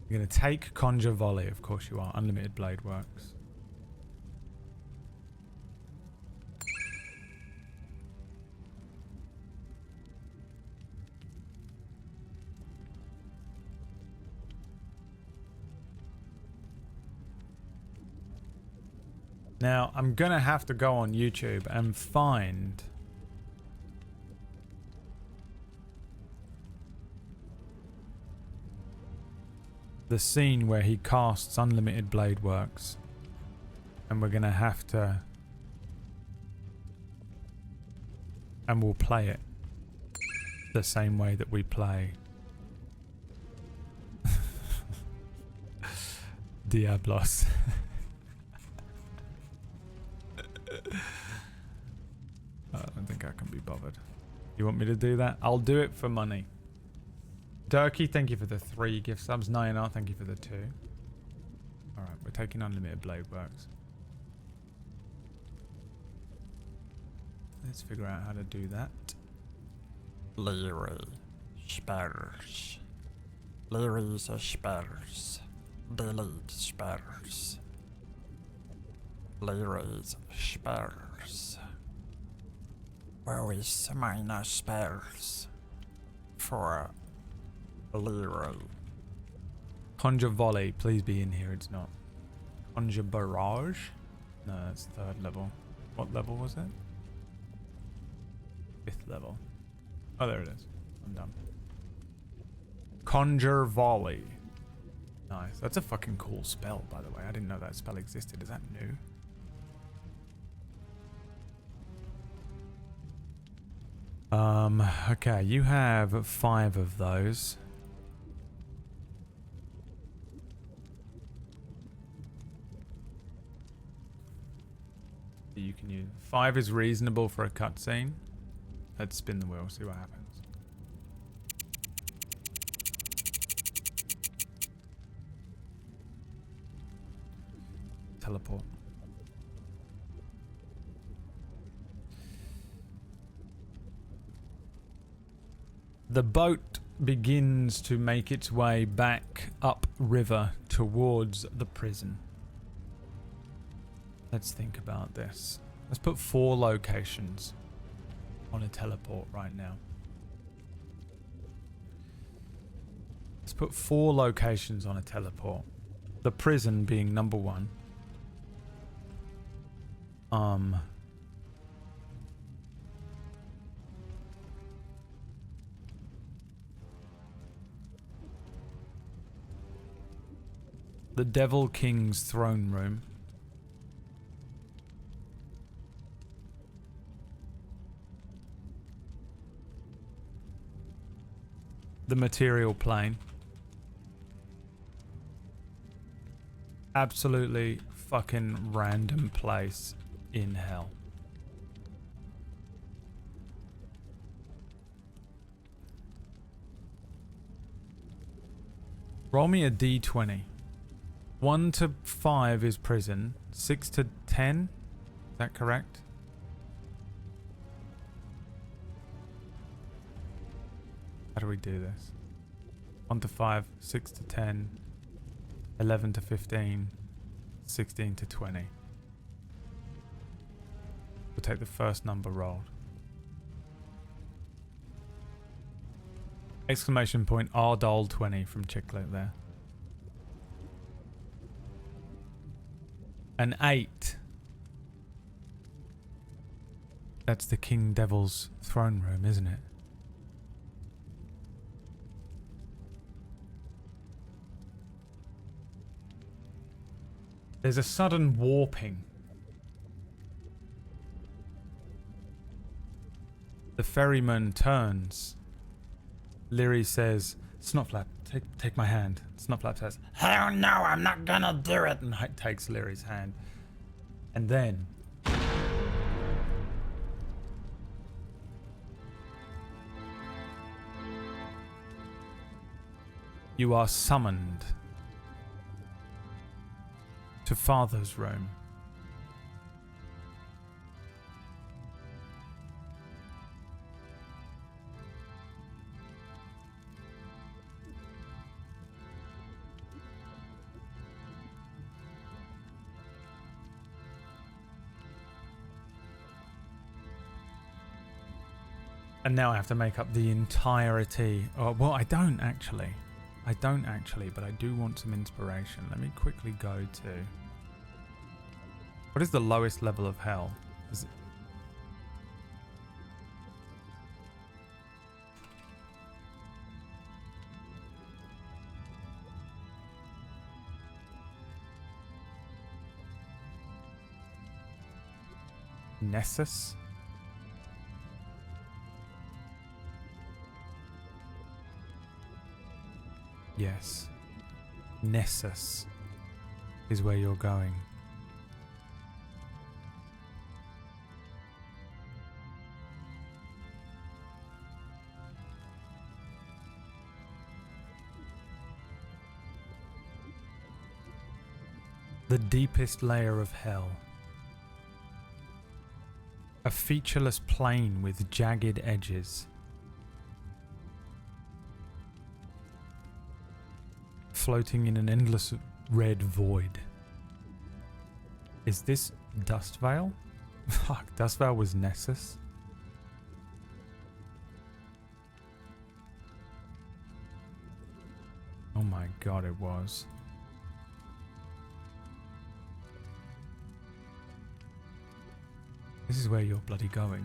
You're going to take Conjure Volley, of course you are. Unlimited Blade Works. Now, I'm going to have to go on YouTube and find the scene where he casts Unlimited Blade Works. And we're going to have to... And we'll play it the same way that we play Diablos. I don't think I can be bothered. You want me to do that? I'll do it for money. Durkee, thank you for the 3 gift subs. Nayana, thank you for the 2. Alright, we're taking Unlimited Blade Works. Let's figure out how to do that. Leery spells. Leery's spells. Delete spells. Leery's spells. Where is minor spells for Leery? Conjure Volley, please be in here. It's not. Conjure Barrage? No, that's 3rd level. What level was it? 5th level. Oh, there it is. I'm done. Conjure Volley. Nice. That's a fucking cool spell, by the way. I didn't know that spell existed. Is that new? Okay, you have 5 of those. You can use 5 is reasonable for a cutscene. Let's spin the wheel, see what happens. Teleport. The boat begins to make its way back up river towards the prison. Let's think about this. Let's put 4 locations on a teleport right now. Let's put 4 locations on a teleport. The prison being number 1. The Devil King's throne room. The material plane. Absolutely fucking random place in hell. Roll me a d20. 1 to 5 is prison. 6 to 10? Is that correct? How do we do this? 1 to 5, 6 to 10, 11 to 15, 16 to 20. We'll take the first number rolled. Exclamation point RDOL20 from Chicklet there. An 8. That's the King Devil's throne room, isn't it? There's a sudden warping. The ferryman turns. Leary says, Snotflap, take my hand. Snotflap says, Hell no, I'm not gonna do it. and takes Leary's hand. And then you are summoned to Father's room. And now I have to make up the entirety. Oh, well, I don't actually, but I do want some inspiration. Let me quickly go to... What is the lowest level of hell? Is it... Nessus? Yes. Nessus is where you're going. The deepest layer of hell. A featureless plain with jagged edges. Floating in an endless red void. Is this Dustvale? Fuck, Dustvale was Nessus? Oh my god, it was. This is where you're bloody going.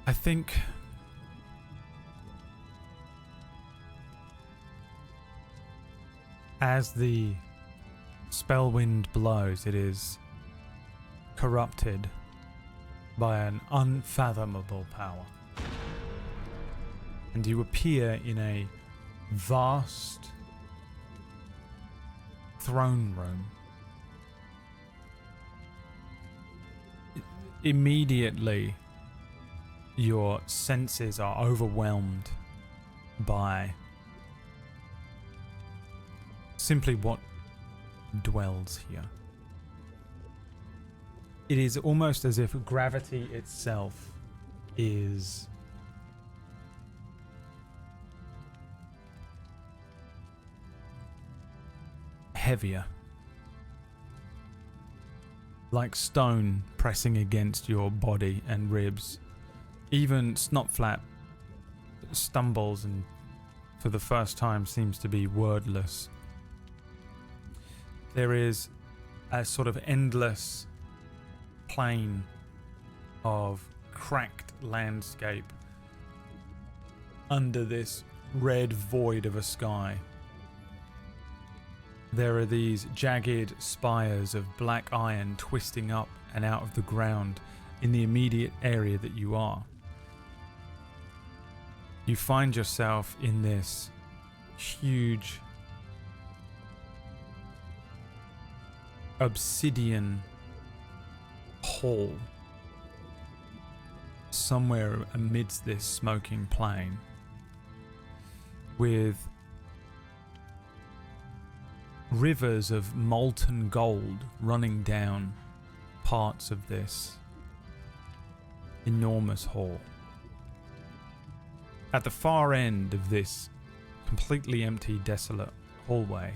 I think as the spell wind blows, it is corrupted by an unfathomable power. And you appear in a vast throne room. immediately your senses are overwhelmed by simply what dwells here. It is almost as if gravity itself is heavier, like stone pressing against your body and ribs. Even Snotflap stumbles and for the first time seems to be wordless. There is a sort of endless plain of cracked landscape under this red void of a sky. There are these jagged spires of black iron twisting up and out of the ground in the immediate area that you are. You find yourself in this huge obsidian hall somewhere amidst this smoking plain, with rivers of molten gold running down parts of this enormous hall. At the far end of this completely empty, desolate hallway,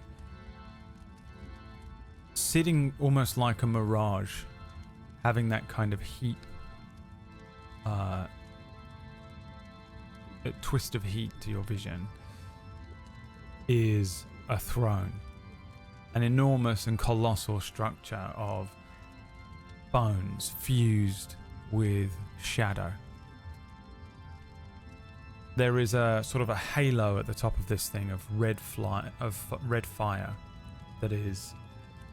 sitting almost like a mirage, having that kind of heat, a twist of heat to your vision, is a throne. An enormous and colossal structure of bones fused with shadow. There is a sort of a halo at the top of this thing of red fire that is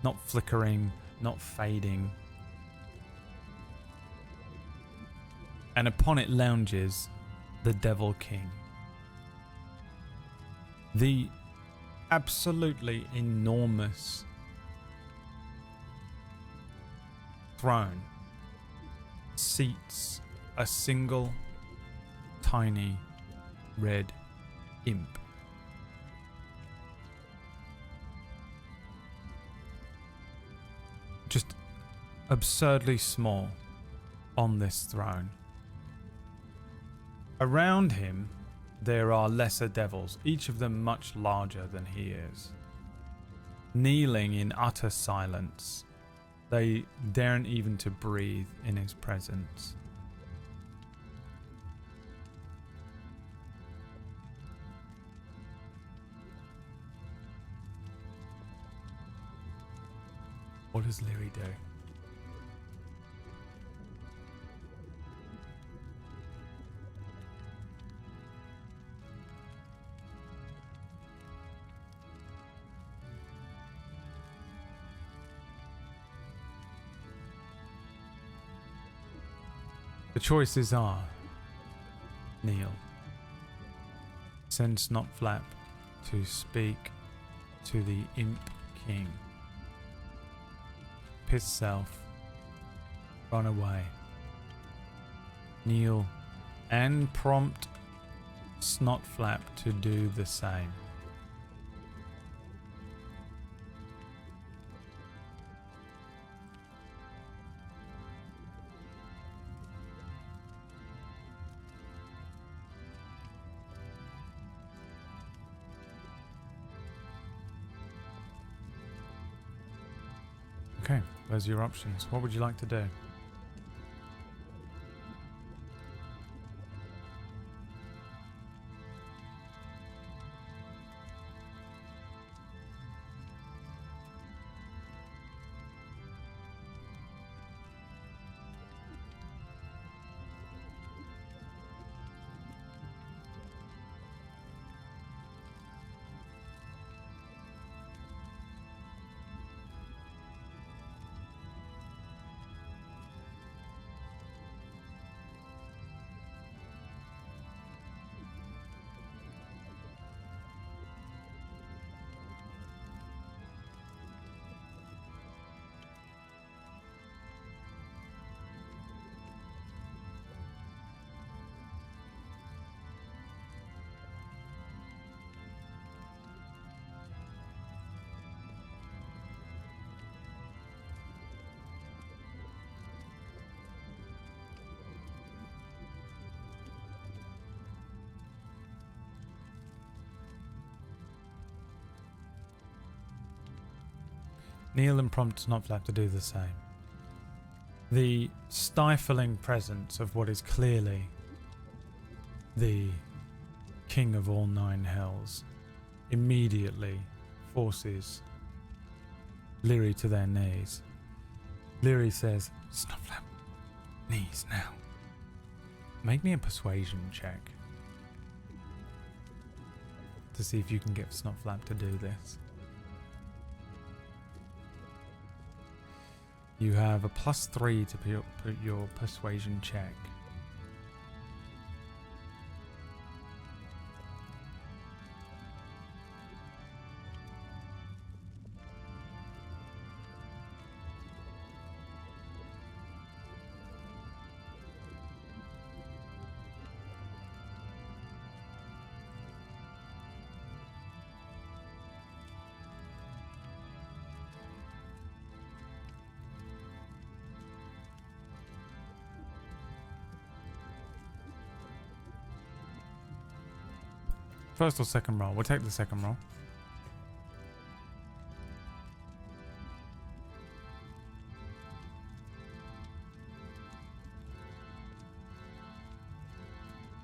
not flickering, not fading. And upon it lounges the Devil King. The absolutely enormous throne seats a single tiny red imp. Just absurdly small on this throne. Around him there are lesser devils, each of them much larger than he is. Kneeling in utter silence, they daren't even to breathe in his presence. What does Leary do? The choices are: kneel, send Snotflap to speak to the Imp King, piss self, run away, kneel, and prompt Snotflap to do the same. Okay, those are your options. What would you like to do? Kneel and prompt Snotflap to do the same. The stifling presence of what is clearly the king of all 9 hells immediately forces Lyri to their knees. Lyri says, Snotflap, knees now. Make me a persuasion check to see if you can get Snotflap to do this. You have a +3 to put your persuasion check. First or second roll? We'll take the second roll.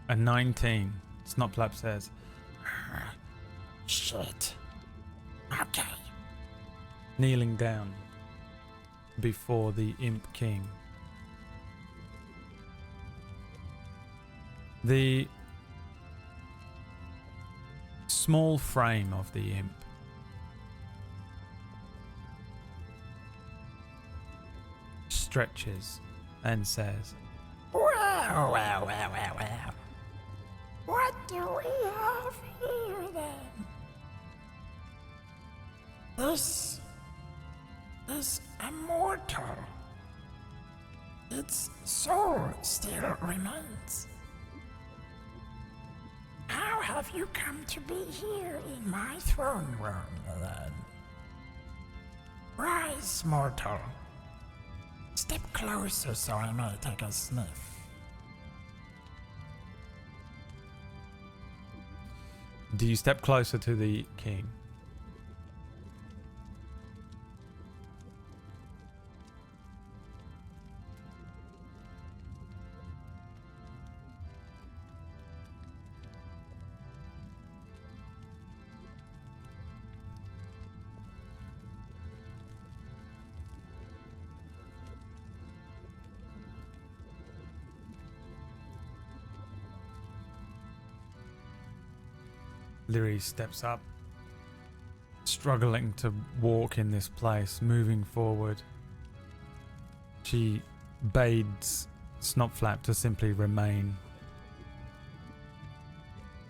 A 19. Snotflap says, Shit. Okay. kneeling down before the Imp King. The small frame of the imp stretches and says, Well. What do we have here then? This immortal. Its soul still remains. How have you come to be here in my throne room then? Rise, mortal. Step closer so I may take a sniff. do you step closer to the king? Lyri steps up, struggling to walk in this place, moving forward. She bades Snotflap to simply remain.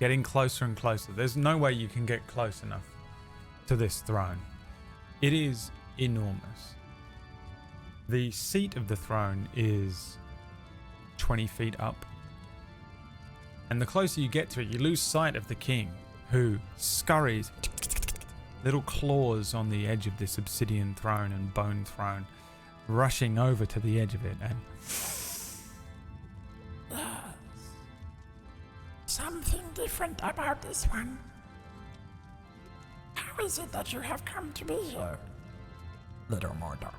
Getting closer and closer. There's no way you can get close enough to this throne. It is enormous. The seat of the throne is 20 feet up. And the closer you get to it, you lose sight of the king, who scurries, little claws on the edge of this obsidian throne and bone throne, rushing over to the edge of it and Yes. Something different about this one. How is it that you have come to be here, little mortal?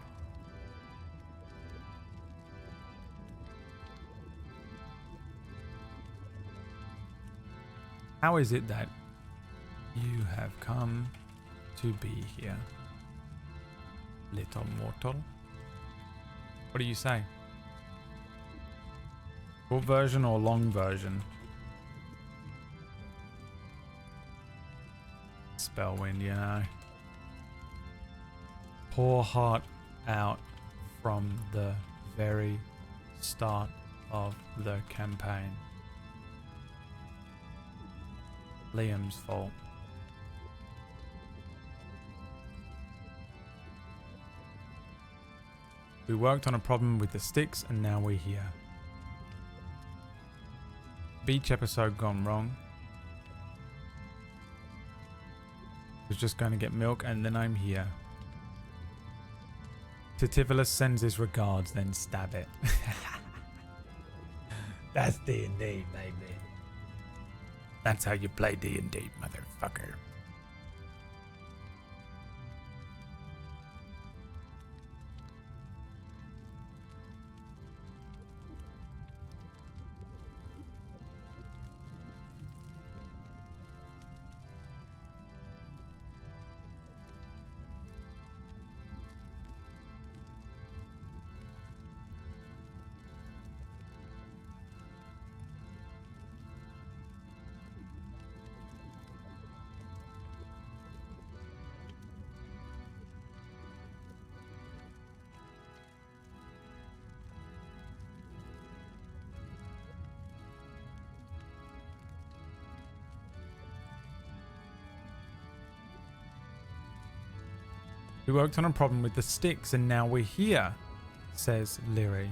how is it that you have come to be here, little mortal? What do you say? Short version or long version? Spellwind, you know. Pour heart out from the very start of the campaign. Liam's fault. We worked on a problem with the sticks and now we're here. Beach episode gone wrong. Was just going to get milk and then I'm here. Titivolus sends his regards, then stab it. That's D&D, baby. That's how you play D&D, motherfucker. We worked on a problem with the sticks and now we're here, says Lyri.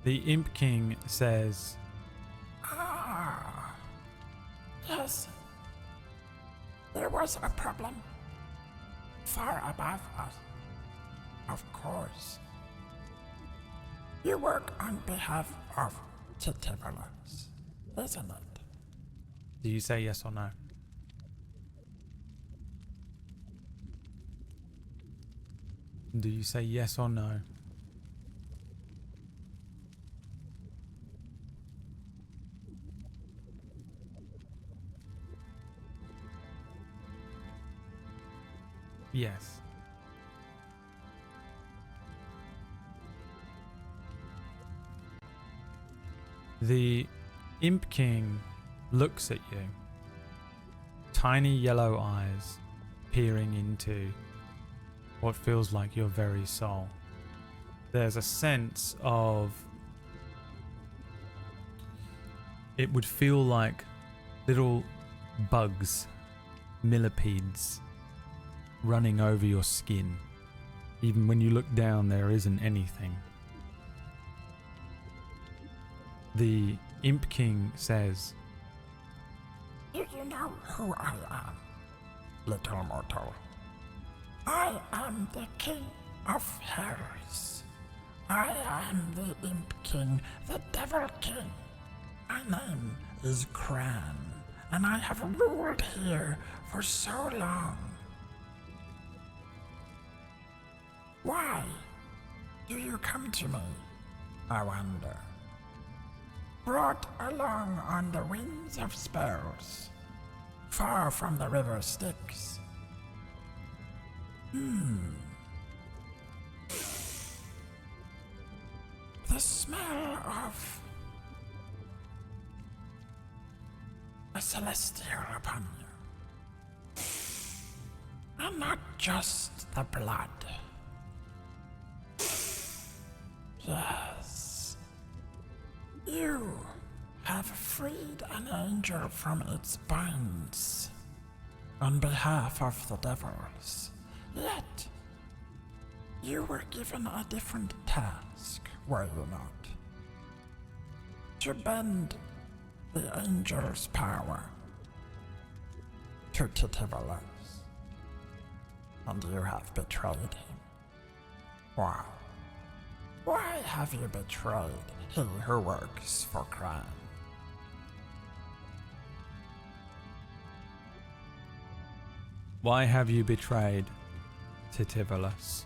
The Imp King says, Ah, yes. There was a problem. Far above us. Of course. You work on behalf of Titivolus, isn't it? do you say yes or no? Do you say yes or no? Yes. The Imp King looks at you. Tiny yellow eyes peering into what feels like your very soul. There's a sense of... it would feel like little bugs, millipedes, running over your skin. Even when you look down, there isn't anything. The Imp King says, Do you know who I am, little mortal? I am the King of Hells. I am the Imp King, the Devil King. My name is Cran, and I have ruled here for so long. Why do you come to me, I wonder? Brought along on the winds of spells, far from the river Styx. The smell of a celestial upon you. And not just the blood. Yes. You have freed an angel from its binds on behalf of the devils. Yet, you were given a different task, were you not? To bend the angel's power to Titivolus. And you have betrayed him. Why? Why have you betrayed he who works for crime? why have you betrayed Titivolus?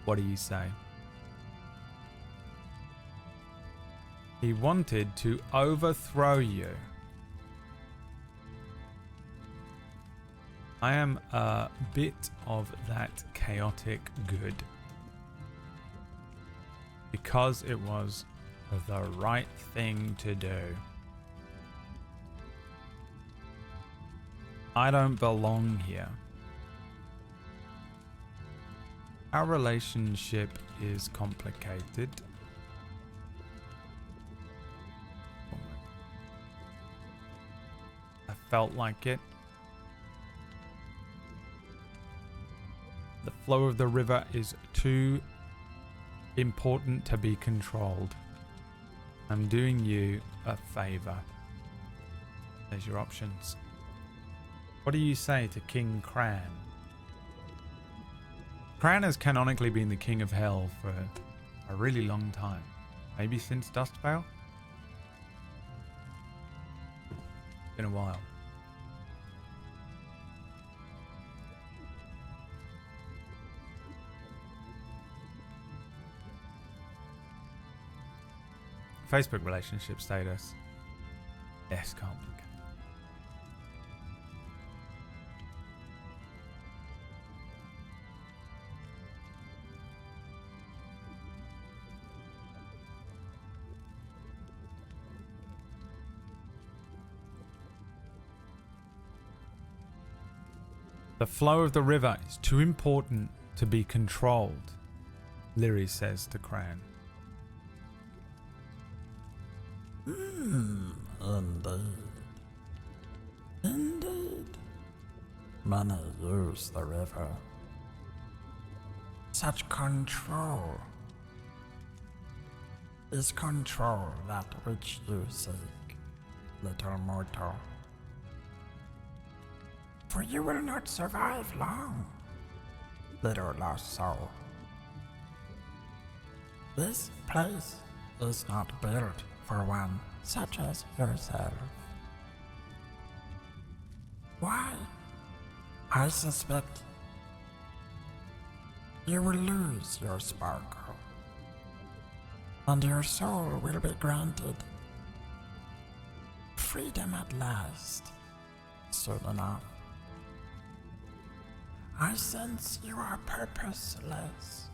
What do you say? He wanted to overthrow you. I am a bit of that chaotic good. Because it was the right thing to do. I don't belong here. Our relationship is complicated. I felt like it. The flow of the river is too important to be controlled. I'm doing you a favor. There's your options. What do you say to King Cran? Cran has canonically been the king of hell for a really long time. Maybe since Dustvale? Been a while. Facebook relationship status. Yes, complicated. The flow of the river is too important to be controlled, Lyri says to Cran. Indeed. Indeed. Many use the river. Such control is control that which you seek, little mortal. For you will not survive long, little lost soul. This place is not built for one such as yourself. Why? I suspect you will lose your sparkle, and your soul will be granted freedom at last, soon enough. I sense you are purposeless,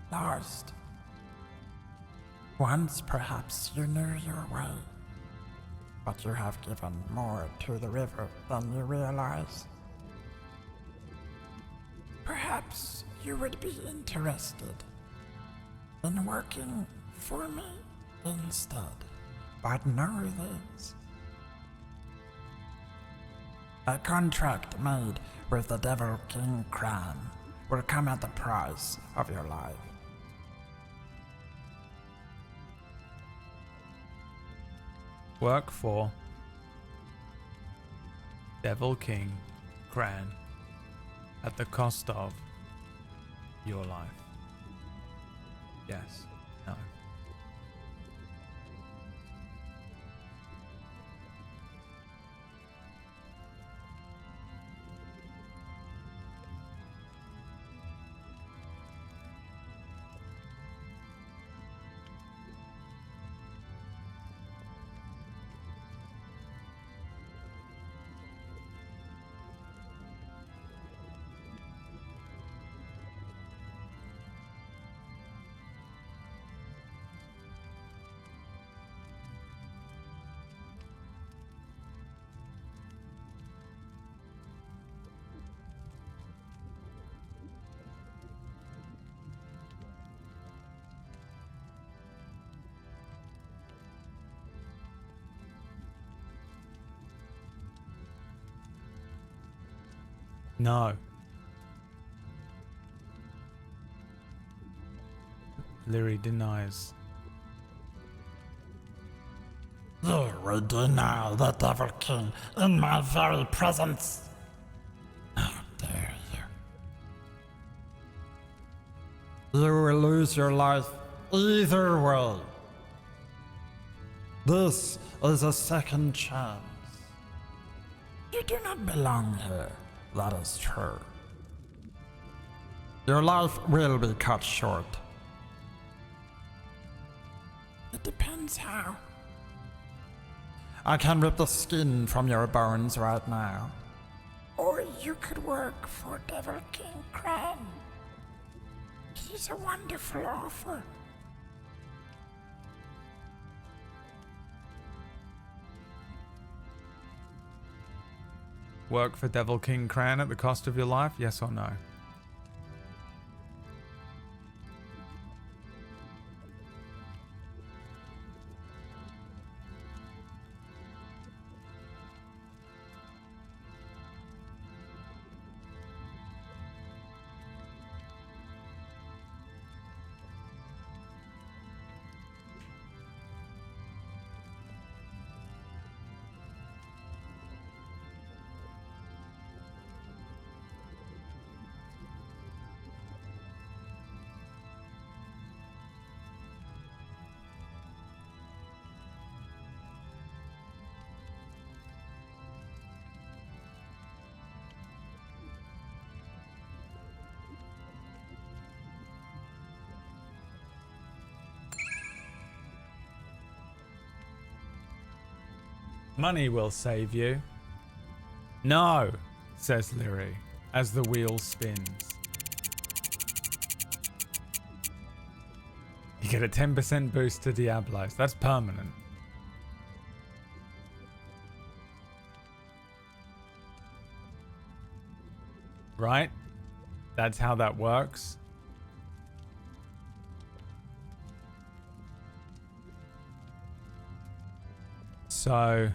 lost. Once perhaps you knew your way, but you have given more to the river than you realize. Perhaps you would be interested in working for me instead, but know this. A contract made with the Devil King Cran will come at the price of your life. Work for Devil King Cran at the cost of your life. Yes. No. No. Lyri denies. You will deny the Devil King in my very presence. How dare you? You will lose your life either way. This is a second chance. You do not belong here, that is true. Your life will be cut short. It depends how. I can rip the skin from your bones right now. Or you could work for Devil King Cran. He's a wonderful offer. Work for Devil King Cran at the cost of your life, yes or no? Money will save you. No, says Lyri, as the wheel spins. You get a 10% boost to Diablos. That's permanent. Right? That's how that works. So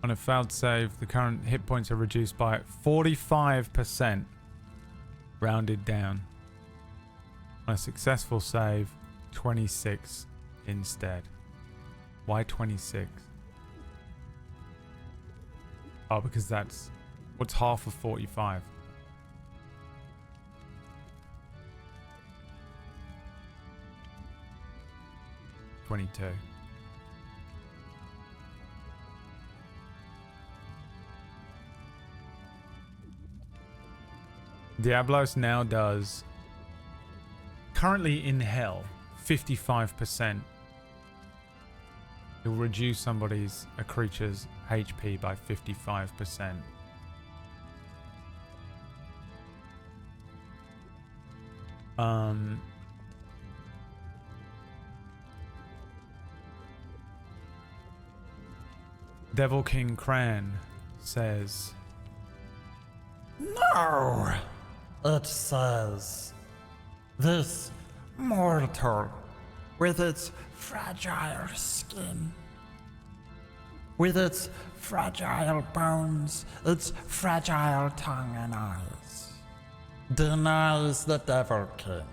on a failed save, the current hit points are reduced by 45%, rounded down. On a successful save, 26 instead. Why 26? Oh, because that's what's half of 45. $22. Diablos now does, currently in hell, 55%. It will reduce a creature's HP by 55%. Devil King Cran says, No! It says, this mortal, with its fragile skin, with its fragile bones, its fragile tongue and eyes, denies the Devil King.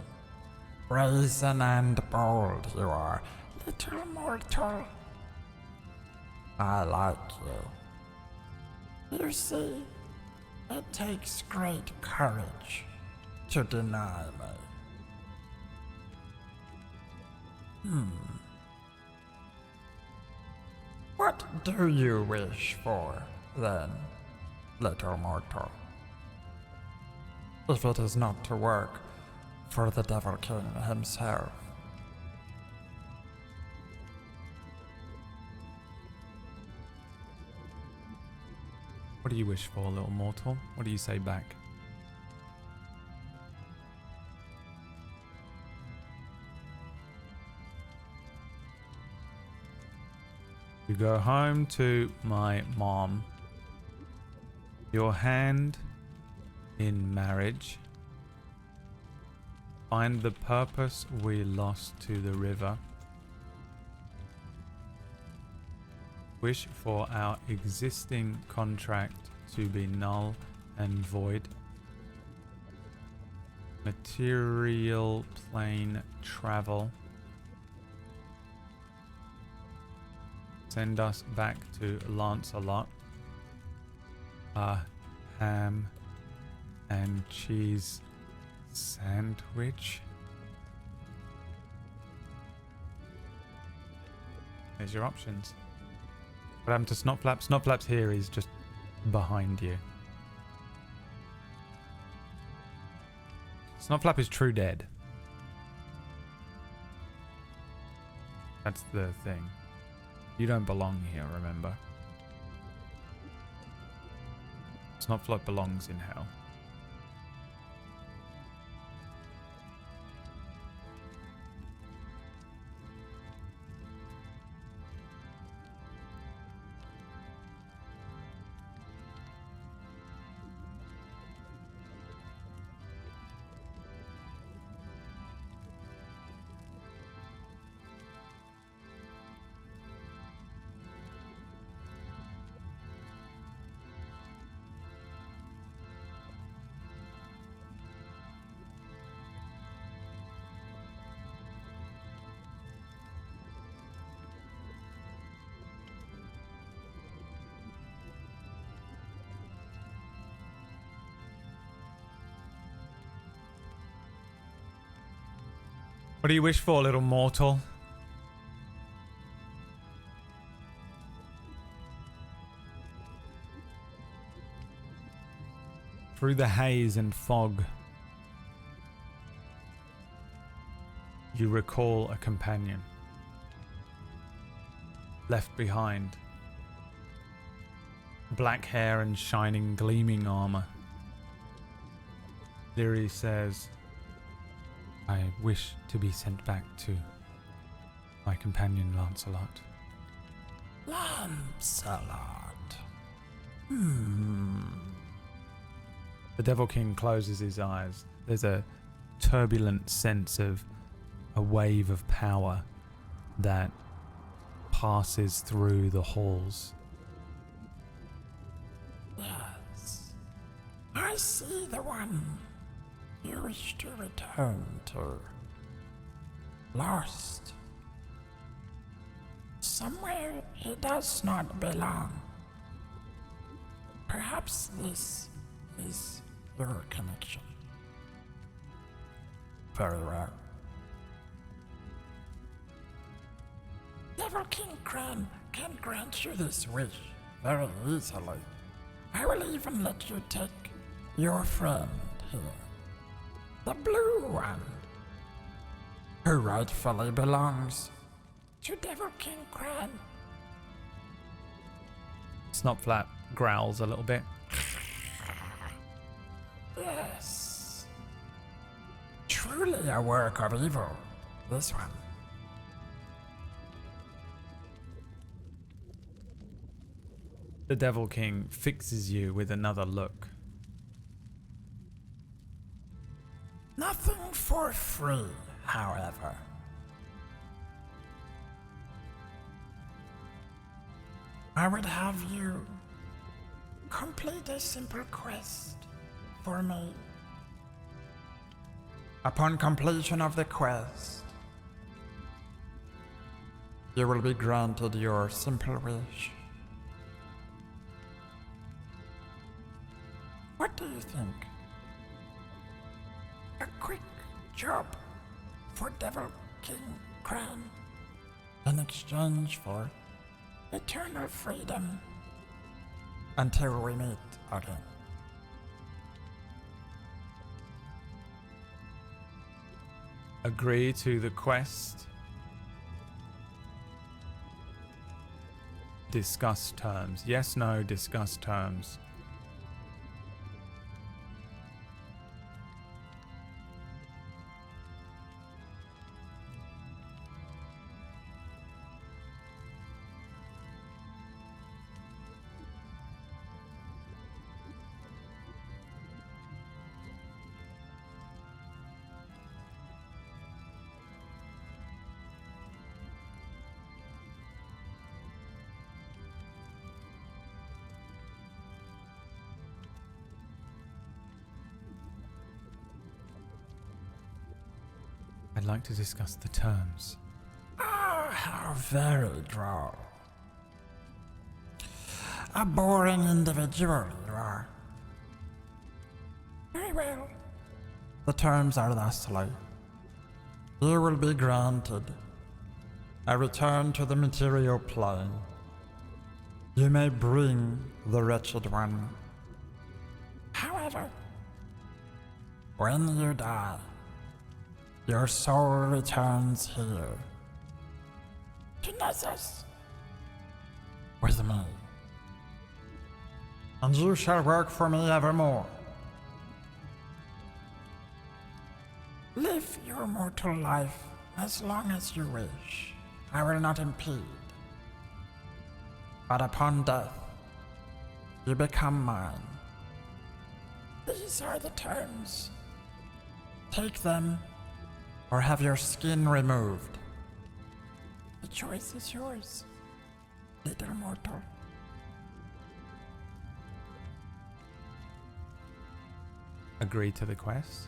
Brazen and bold you are, little mortal. I like you. You see, it takes great courage to deny me. What do you wish for, then, little mortal? If it is not to work for the Devil King himself. what do you wish for, little mortal? What do you say back? You go home to my mom. Your hand in marriage. Find the purpose we lost to the river. Wish for our existing contract to be null and void. Material plane travel. Send us back to Lancelot. A ham and cheese sandwich. There's your options. What happened to Snotflap? Snotflap's here, he's just behind you. Snotflap is true dead. That's the thing. You don't belong here, remember? Snotflap belongs in hell. What do you wish for, little mortal? Through the haze and fog, you recall a companion left behind. Black hair and shining, gleaming armor. Lyri says, I wish to be sent back to my companion Lancelot. Lancelot. The Devil King closes his eyes. There's a turbulent sense of a wave of power that passes through the halls. Yes. I see the one you wish to return to. Lost. Somewhere he does not belong. Perhaps this is your connection. Very well. Devil King Kran can grant you this wish very easily. I will even let you take your friend here, the blue one, who rightfully belongs to Devil King Kran. Snopflap growls a little bit. Yes. Truly a work of evil, this one. The Devil King fixes you with another look. Nothing for free, however. I would have you complete a simple quest for me. Upon completion of the quest, you will be granted your simple wish. What do you think? A quick job for Devil King Kran in exchange for eternal freedom until we meet again. Agree to the quest. Discuss terms. Yes, no, discuss terms. I'd like to discuss the terms. Ah, how very droll. A boring individual you are. Very well. The terms are thusly. You will be granted a return to the material plane. You may bring the wretched one. However, when you die, your soul returns here to Nessus with me, and you shall work for me evermore. Live your mortal life as long as you wish. I will not impede. But upon death, you become mine. These are the terms. Take them, or have your skin removed. The choice is yours, little mortal. Agree to the quest.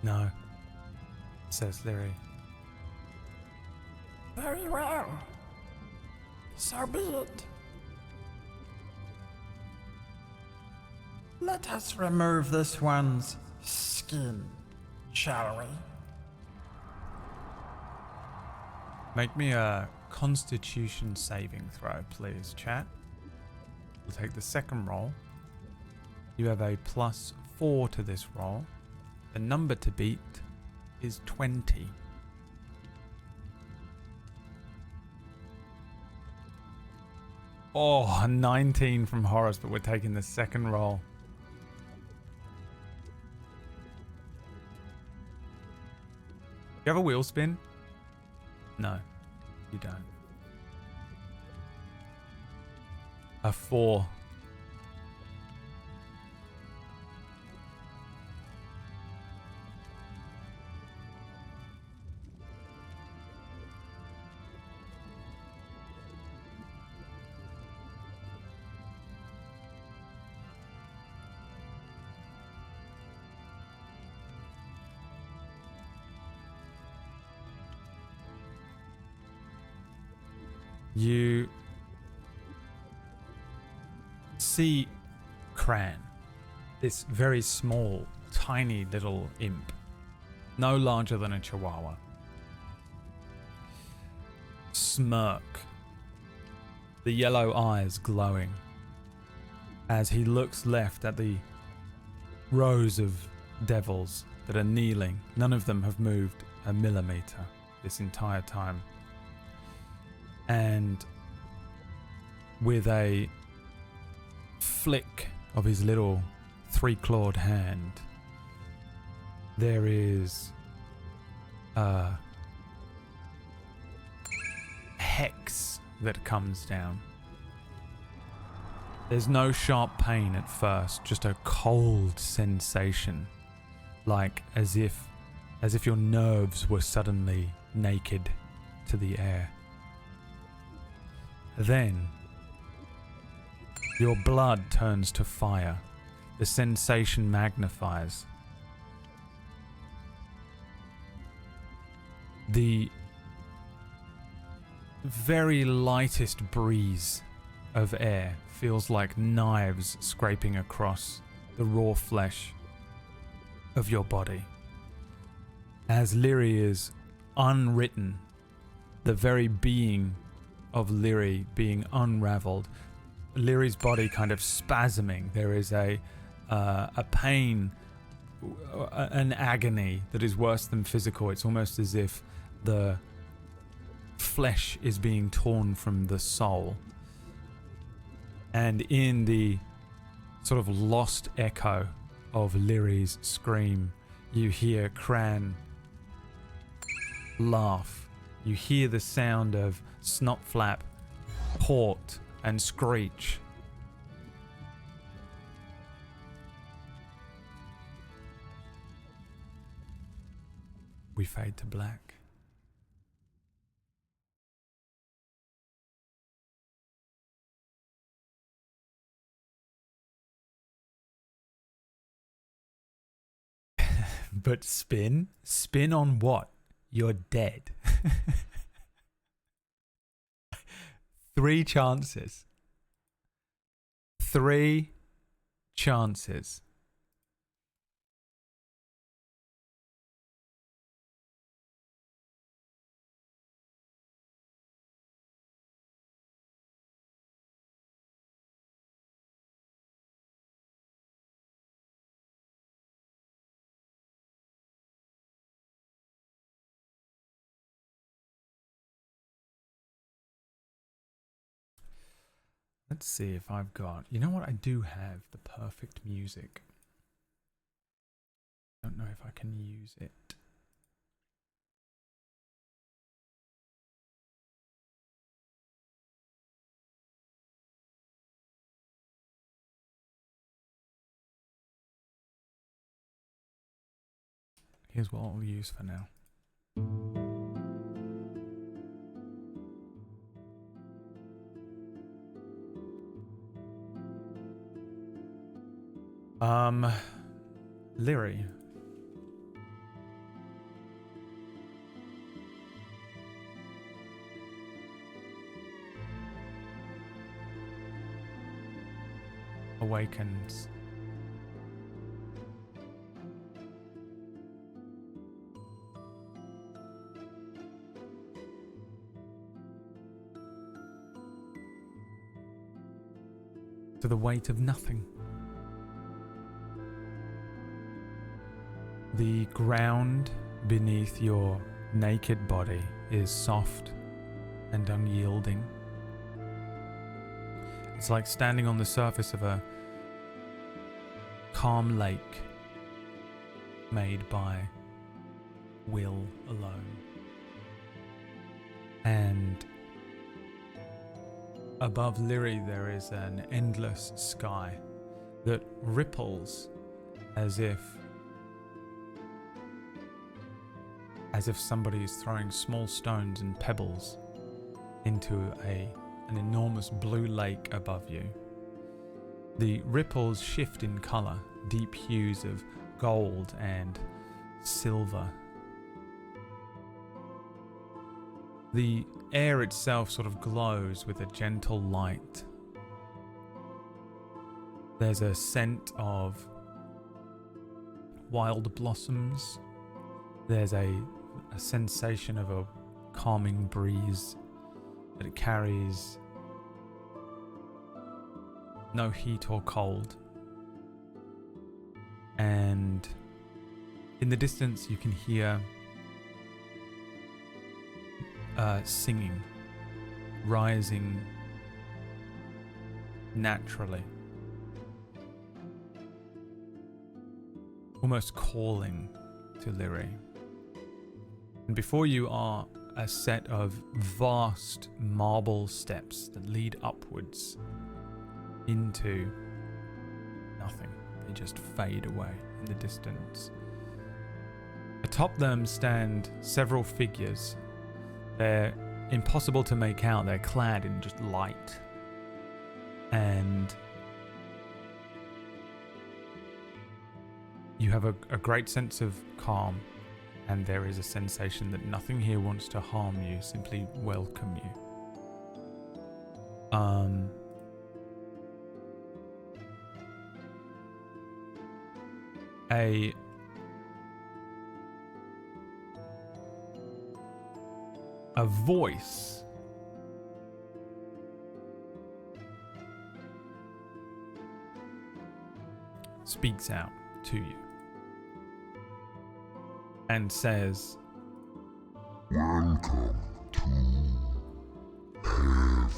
No, says Leary. Very well. So be it. Let us remove this one's skin, shall we? Make me a Constitution saving throw, please, chat. We'll take the second roll. You have a +4 to this roll. The number to beat is 20. Oh, 19 from Horace, but we're taking the second roll. You have a wheel spin? No, you don't. A 4. You see Cran, this very small, tiny little imp, no larger than a chihuahua, smirk, the yellow eyes glowing, as he looks left at the rows of devils that are kneeling. None of them have moved a millimeter this entire time. And with a flick of his little 3-clawed hand, there is a hex that comes down. There's no sharp pain at first, just a cold sensation, like as if your nerves were suddenly naked to the air. Then, your blood turns to fire. The sensation magnifies. The very lightest breeze of air feels like knives scraping across the raw flesh of your body. As Lyri is unwritten, the very being of Lyri being unraveled, Lyri's body kind of spasming. There is a pain, an agony that is worse than physical. It's almost as if the flesh is being torn from the soul. And in the sort of lost echo of Lyri's scream, you hear Cran laugh. You hear the sound of Snotflap, Port, and Screech. We fade to black. But spin? Spin on what? You're dead. 3 chances. 3 chances. Let's see if I've got... You know what? I do have the perfect music. Don't know if I can use it. Here's what I'll use for now. Lyri, awakens. To the weight of nothing. The ground beneath your naked body is soft and unyielding. It's like standing on the surface of a calm lake made by will alone. And above Lyri there is an endless sky that ripples as if somebody is throwing small stones and pebbles into an enormous blue lake above you. The ripples shift in colour, deep hues of gold and silver. The air itself sort of glows with a gentle light. There's a scent of wild blossoms. There's a sensation of a calming breeze that carries no heat or cold. And in the distance you can hear singing, rising naturally, almost calling to Lyri. And before you are a set of vast marble steps that lead upwards into nothing. They just fade away in the distance. Atop them stand several figures. They're impossible to make out. They're clad in just light. And you have a great sense of calm. And there is a sensation that nothing here wants to harm you, simply welcome you. A voice speaks out to you and says, Welcome to heaven,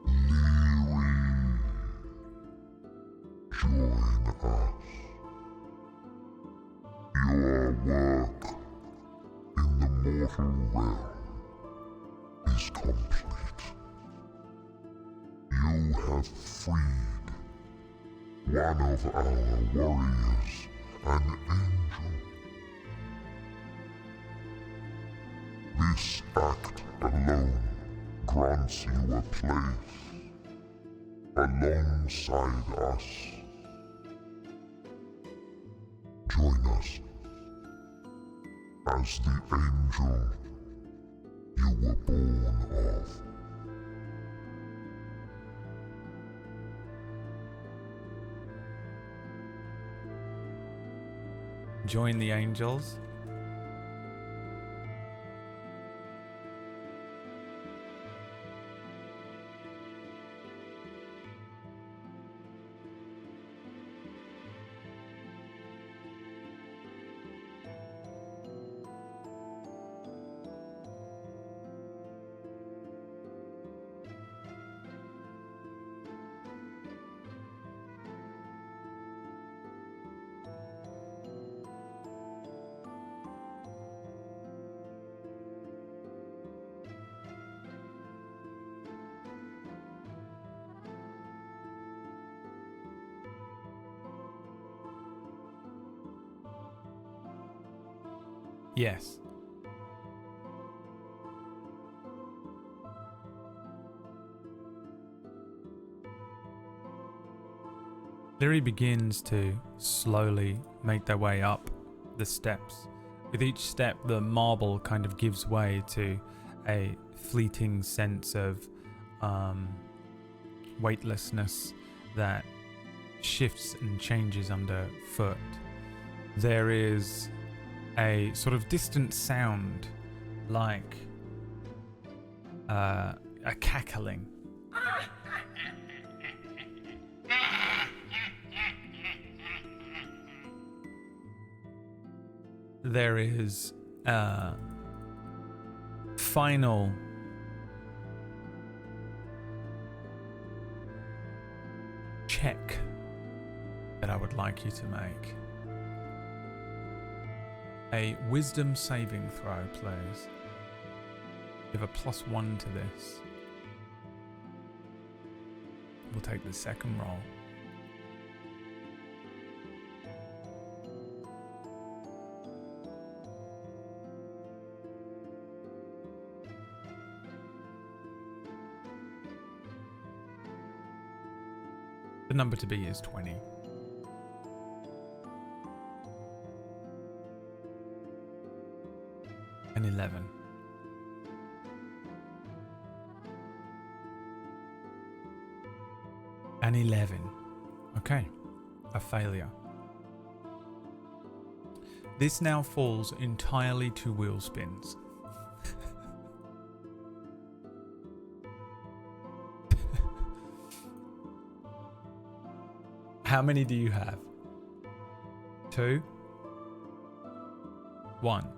Lyri. Join us. Your work in the mortal realm is complete. You have freed one of our warriors, an angel. This act alone grants you a place alongside us. Join us as the angel you were born of. join the angels. Yes. Lyri begins to slowly make their way up the steps. With each step, the marble kind of gives way to a fleeting sense of weightlessness that shifts and changes underfoot. There is a sort of distant sound like a cackling. There is a final check that I would like you to make. A wisdom saving throw, please. Give a +1 to this. We'll take the second roll. The number to beat is 20. And 11. And 11. Okay, a failure. This now falls entirely to wheel spins. How many do you have? 2? 1.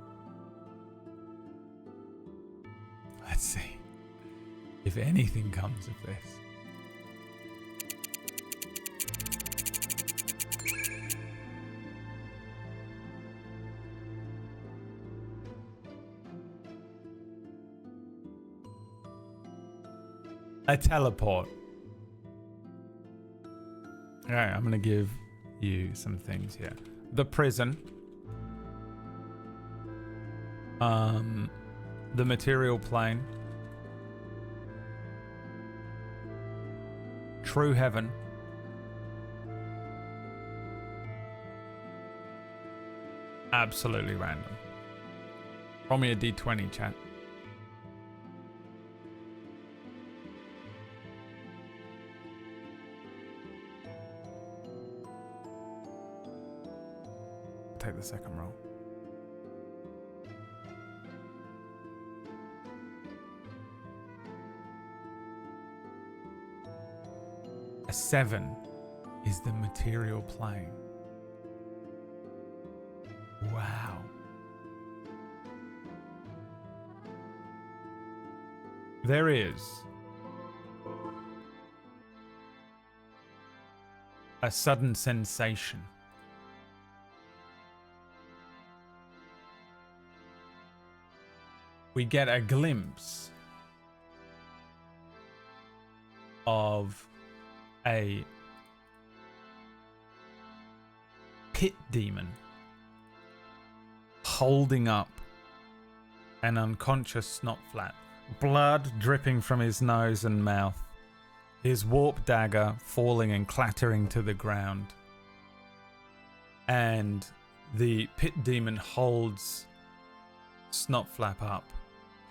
Let's see if anything comes of this. A teleport. Alright, I'm gonna give you some things here. The prison. The material plane. True heaven. Absolutely random. Roll me a d20, chat. Take the second roll. A 7 is the material plane. Wow. There is a sudden sensation. We get a glimpse of a pit demon holding up an unconscious Snotflap, blood dripping from his nose and mouth, his warp dagger falling and clattering to the ground. And the pit demon holds Snotflap up,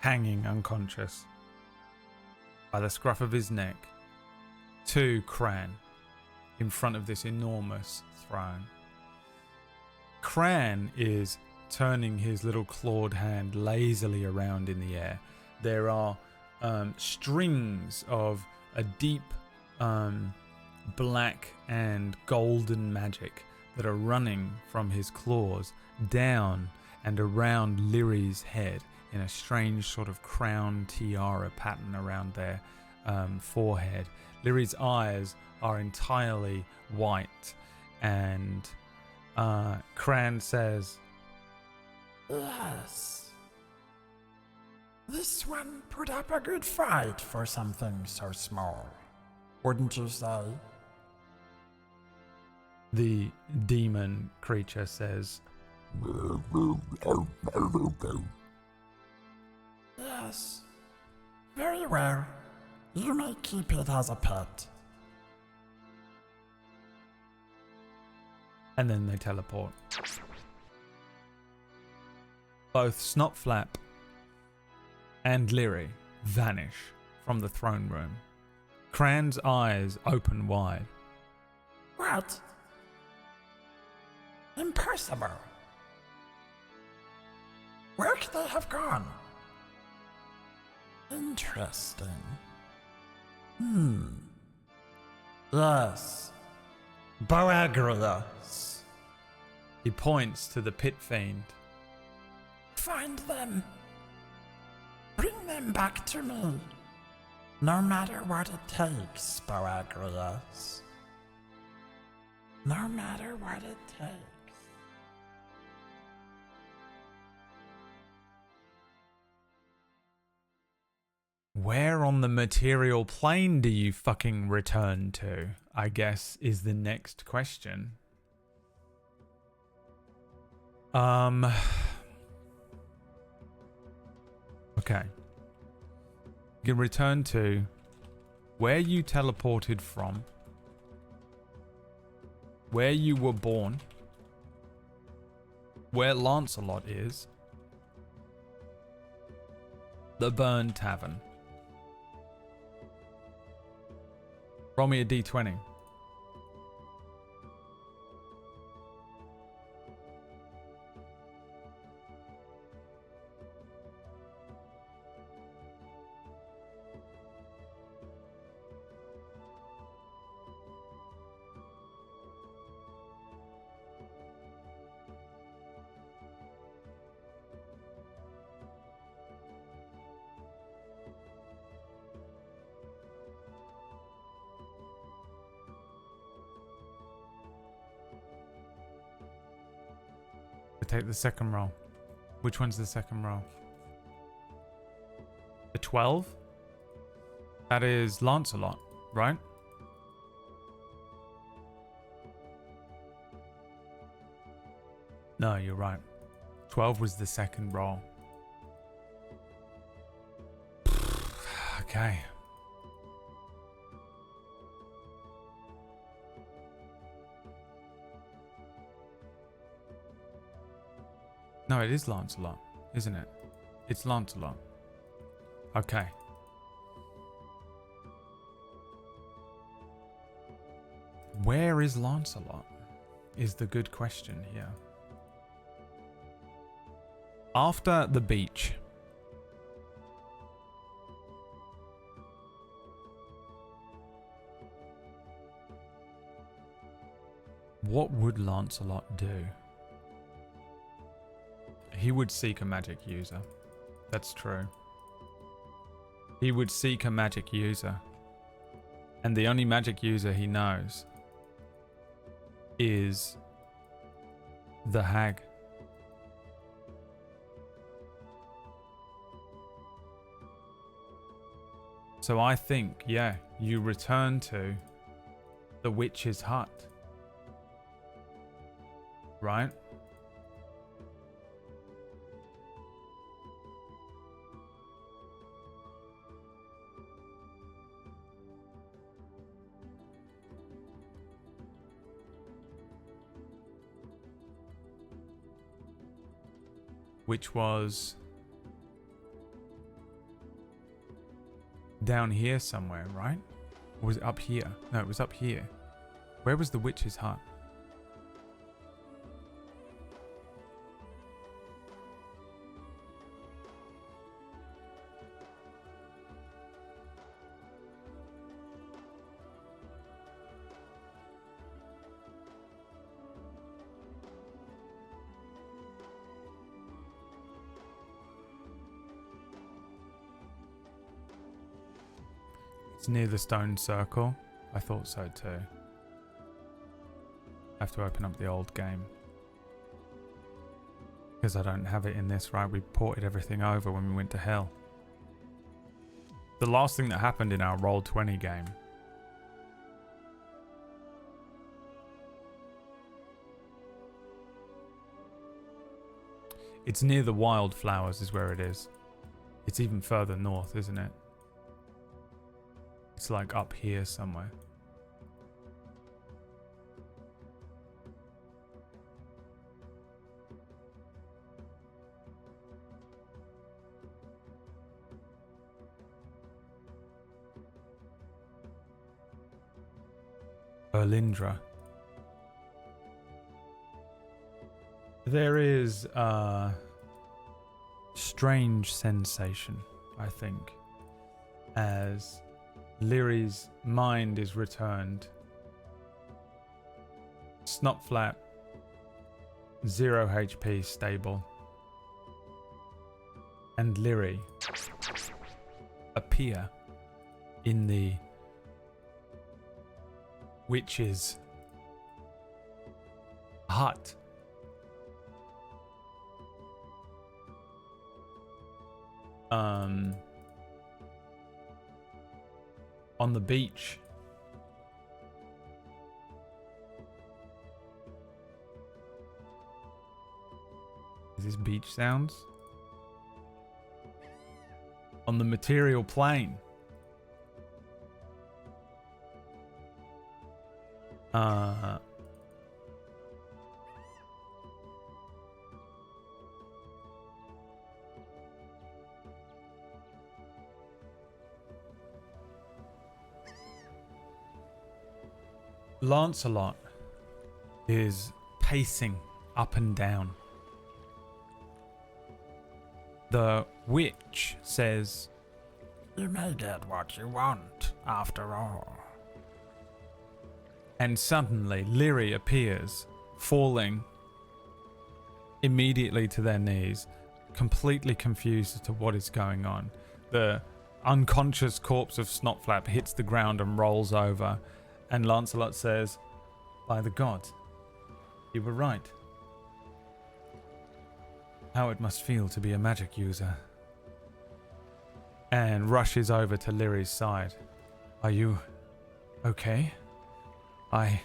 hanging unconscious by the scruff of his neck to Cran in front of this enormous throne. Cran is turning his little clawed hand lazily around in the air. There are strings of a deep black and golden magic that are running from his claws down and around Lyri's head in a strange sort of crown tiara pattern around their forehead. Lyri's eyes are entirely white, and Cran says, Yes. This one put up a good fight for something so small, wouldn't you say? the demon creature says, Yes. Very well. You may keep it as a pet. and then they teleport. Both Snotflap and Lyri vanish from the throne room Cran's eyes open wide. What? Impossible. Where could they have gone? Interesting. Yes. Boagrius. He points to the pit fiend. Find them. Bring them back to me. No matter what it takes, Boagrius. No matter what it takes. Where on the material plane do you fucking return to? I guess is the next question. Okay. You can return to where you teleported from, where you were born, where Lancelot is, the Burn Tavern. Roll me a d20. Take the second roll. Which one's the second roll? The 12? That is Lancelot, right? No, you're right. 12 was the second roll. Okay. No, it is Lancelot, isn't it? It's Lancelot. Okay. Where is Lancelot? Is the good question here. After the beach. What would Lancelot do? He would seek a magic user. That's true. He would seek a magic user. And the only magic user he knows is the hag. So I think, yeah, you return to the witch's hut. Right? Which was down here somewhere, right? Or was it up here? No, it was up here. Where was the witch's hut? It's near the stone circle. I thought so too. I have to open up the old game. Because I don't have it in this, right? We ported everything over when we went to hell. The last thing that happened in our Roll20 game. It's near the wildflowers is where it is. It's even further north, isn't it? It's like up here somewhere. Erlindra. There is a strange sensation, I think, as Lyri's mind is returned. Snotflap, 0 HP, stable. And Lyri appear in the witch's hut. On the beach. Is this beach sounds? On the material plane. Lancelot is pacing up and down. The witch says, You may get what you want, after all. and suddenly Lyri appears, falling immediately to their knees, completely confused as to what is going on. The unconscious corpse of Snotflap hits the ground and rolls over, and Lancelot says, By the gods, you were right. How it must feel to be a magic user. And rushes over to Lyri's side. Are you okay? I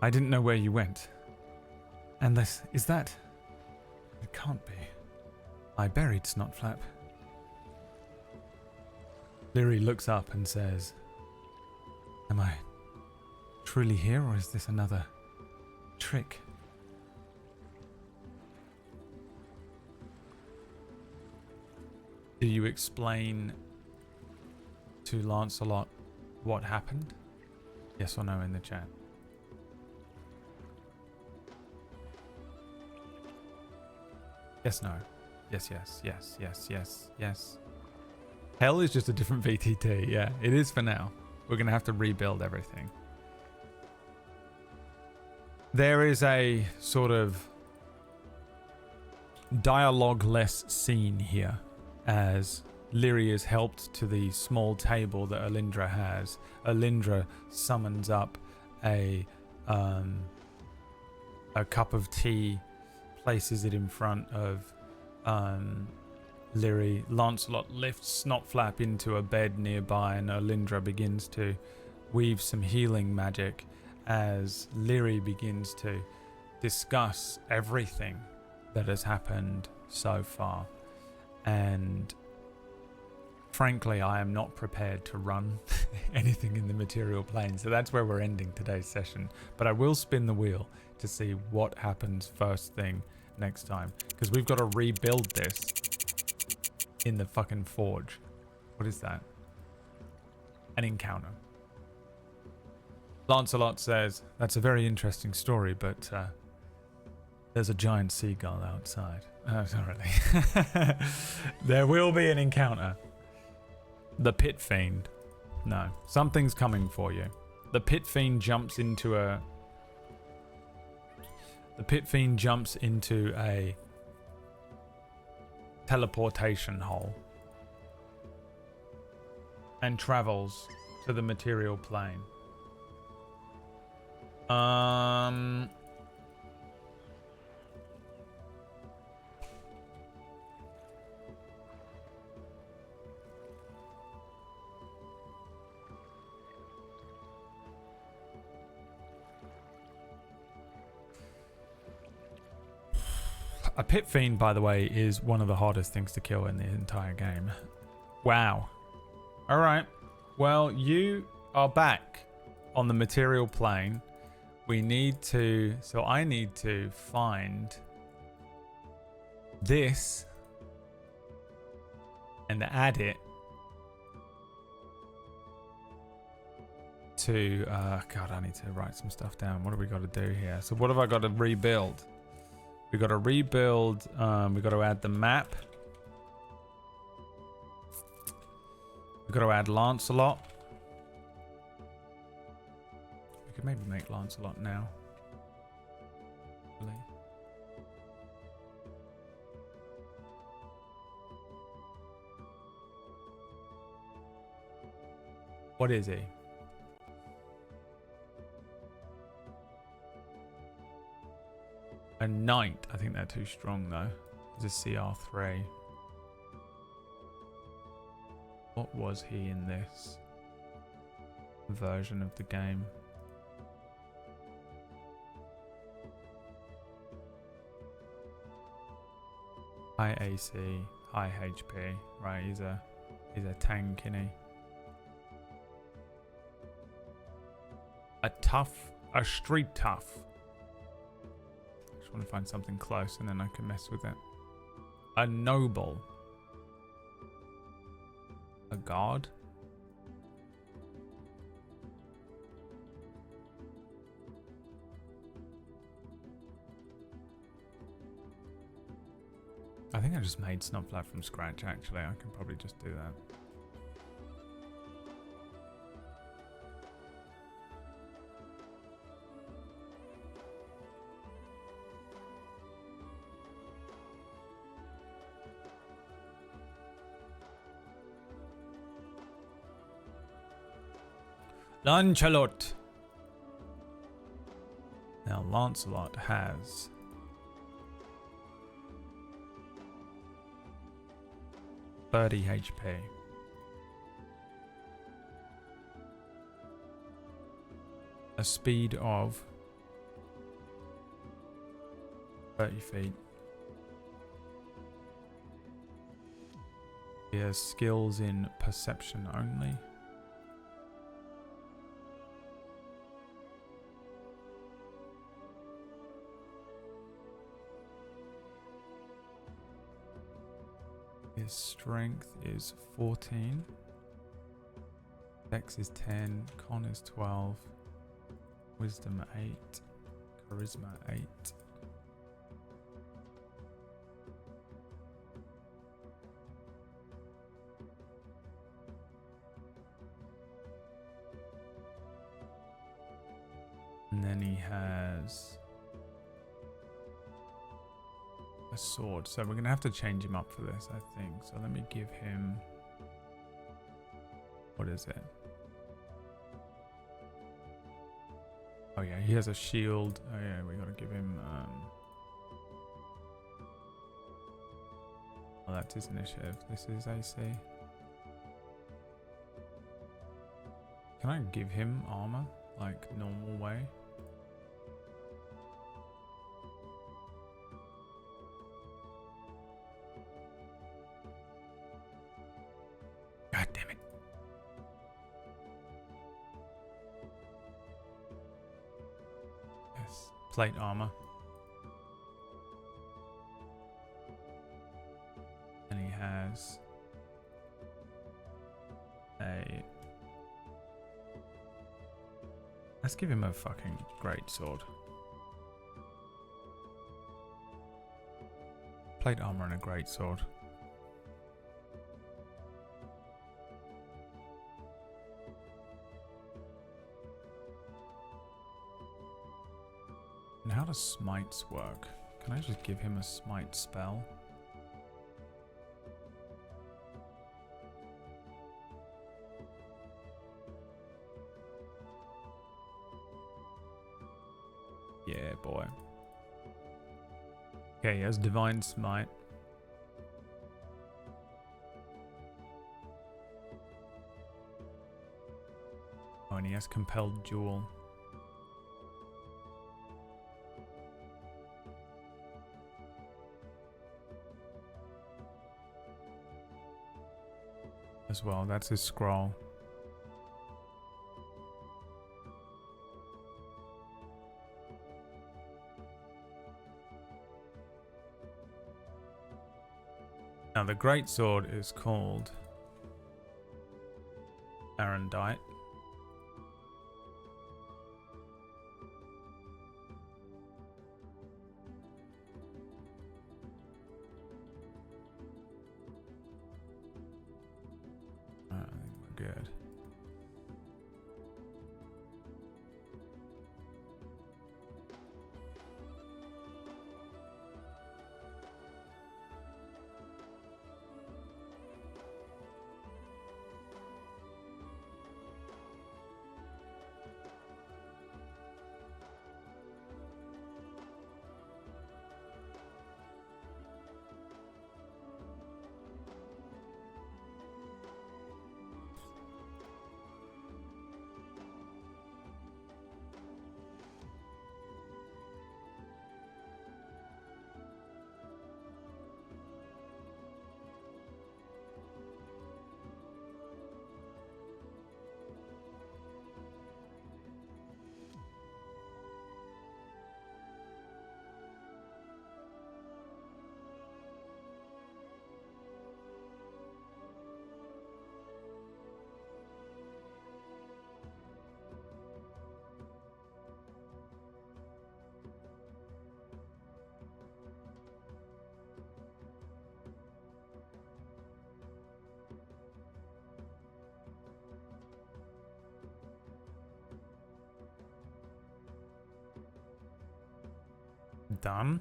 didn't know where you went. And this, is that? It can't be. I buried Snotflap. Lyri looks up and says, Am I truly here, or is this another trick? Do you explain to Lancelot what happened? Yes or no in the chat. Yes, no. Yes, yes, yes, yes, yes, yes. Hell is just a different VTT. Yeah, it is for now. We're going to have to rebuild everything. There is a sort of dialogue-less scene here as Lyri is helped to the small table that Erlindra has. Erlindra summons up a cup of tea, places it in front of Lyri. Lancelot lifts Snotflap into a bed nearby, and Erlindra begins to weave some healing magic as Lyri begins to discuss everything that has happened so far. And frankly, I am not prepared to run anything in the material plane, so that's where we're ending today's session. But I will spin the wheel to see what happens first thing next time, because we've got to rebuild this in the fucking forge. What is that? An encounter. Lancelot says, that's a very interesting story, but there's a giant seagull outside. Not really. There will be an encounter. The Pit Fiend. No, something's coming for you. The Pit Fiend jumps into a... The Pit Fiend jumps into a teleportation hole and travels to the material plane. A Pit Fiend, by the way, is one of the hardest things to kill in the entire game. Wow. Alright. Well, you are back on the material plane. We need to... So I need to find this and add it to God, I need to write some stuff down. What do we got to do here? So what have I got to rebuild? We got to rebuild. We got to add the map. We got to add Lancelot. We could maybe make Lancelot now. Really. What is he? A knight. I think they're too strong though. He's a CR3. What was he in this version of the game? High AC, high HP. Right, he's a tank, isn't he? A street tough. I just want to find something close and then I can mess with it. A noble. A god. I think I just made Snubflat from scratch actually. I can probably just do that. Lancelot. Now Lancelot has .30 HP. A speed of 30 feet. He has skills in perception only. His strength is 14. Dex is 10. Con is 12. Wisdom 8. Charisma 8. And then he has a sword, so we're gonna have to change him up for this, I think. So let me give him, what is it? Oh yeah, he has a shield. Oh yeah, we gotta give him oh, that's his initiative. This is AC. Can I give him armor like normal way? God damn it. Yes, plate armor. And he has a... Let's give him a fucking great sword. Plate armor and a great sword. And how does smites work? Can I just give him a smite spell? Yeah, boy. Okay, he has divine smite. Oh, and he has compelled duel. As well, that's his scroll. Now the great sword is called Arendite. good. Done.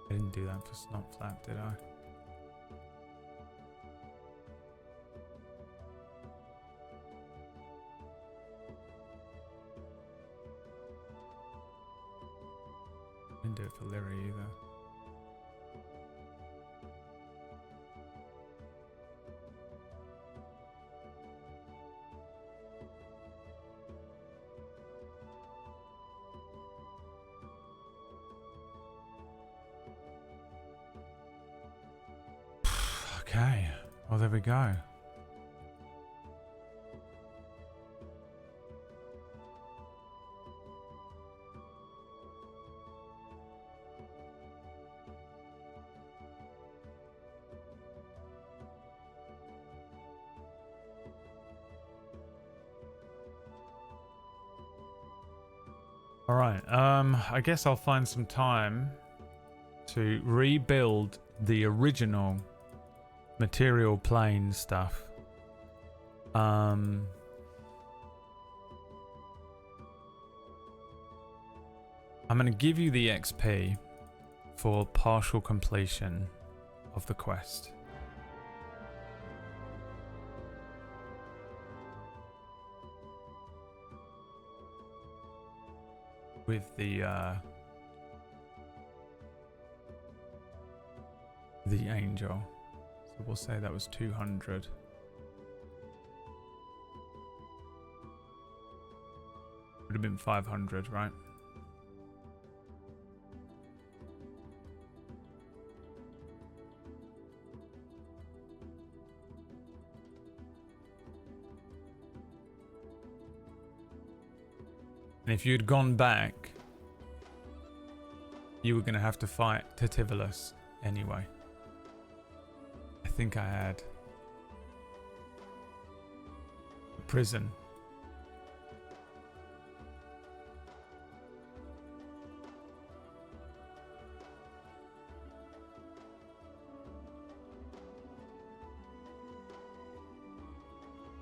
I didn't do that for Snotflap, did I? Didn't do it for Lyra either. Okay, well there we go. All right, I guess I'll find some time to rebuild the original material plane stuff. I'm going to give you the XP for partial completion of the quest. With the angel. So we'll say that was 200. Would have been 500, right? And if you'd gone back, you were going to have to fight Tativolus anyway. I think I had a prison.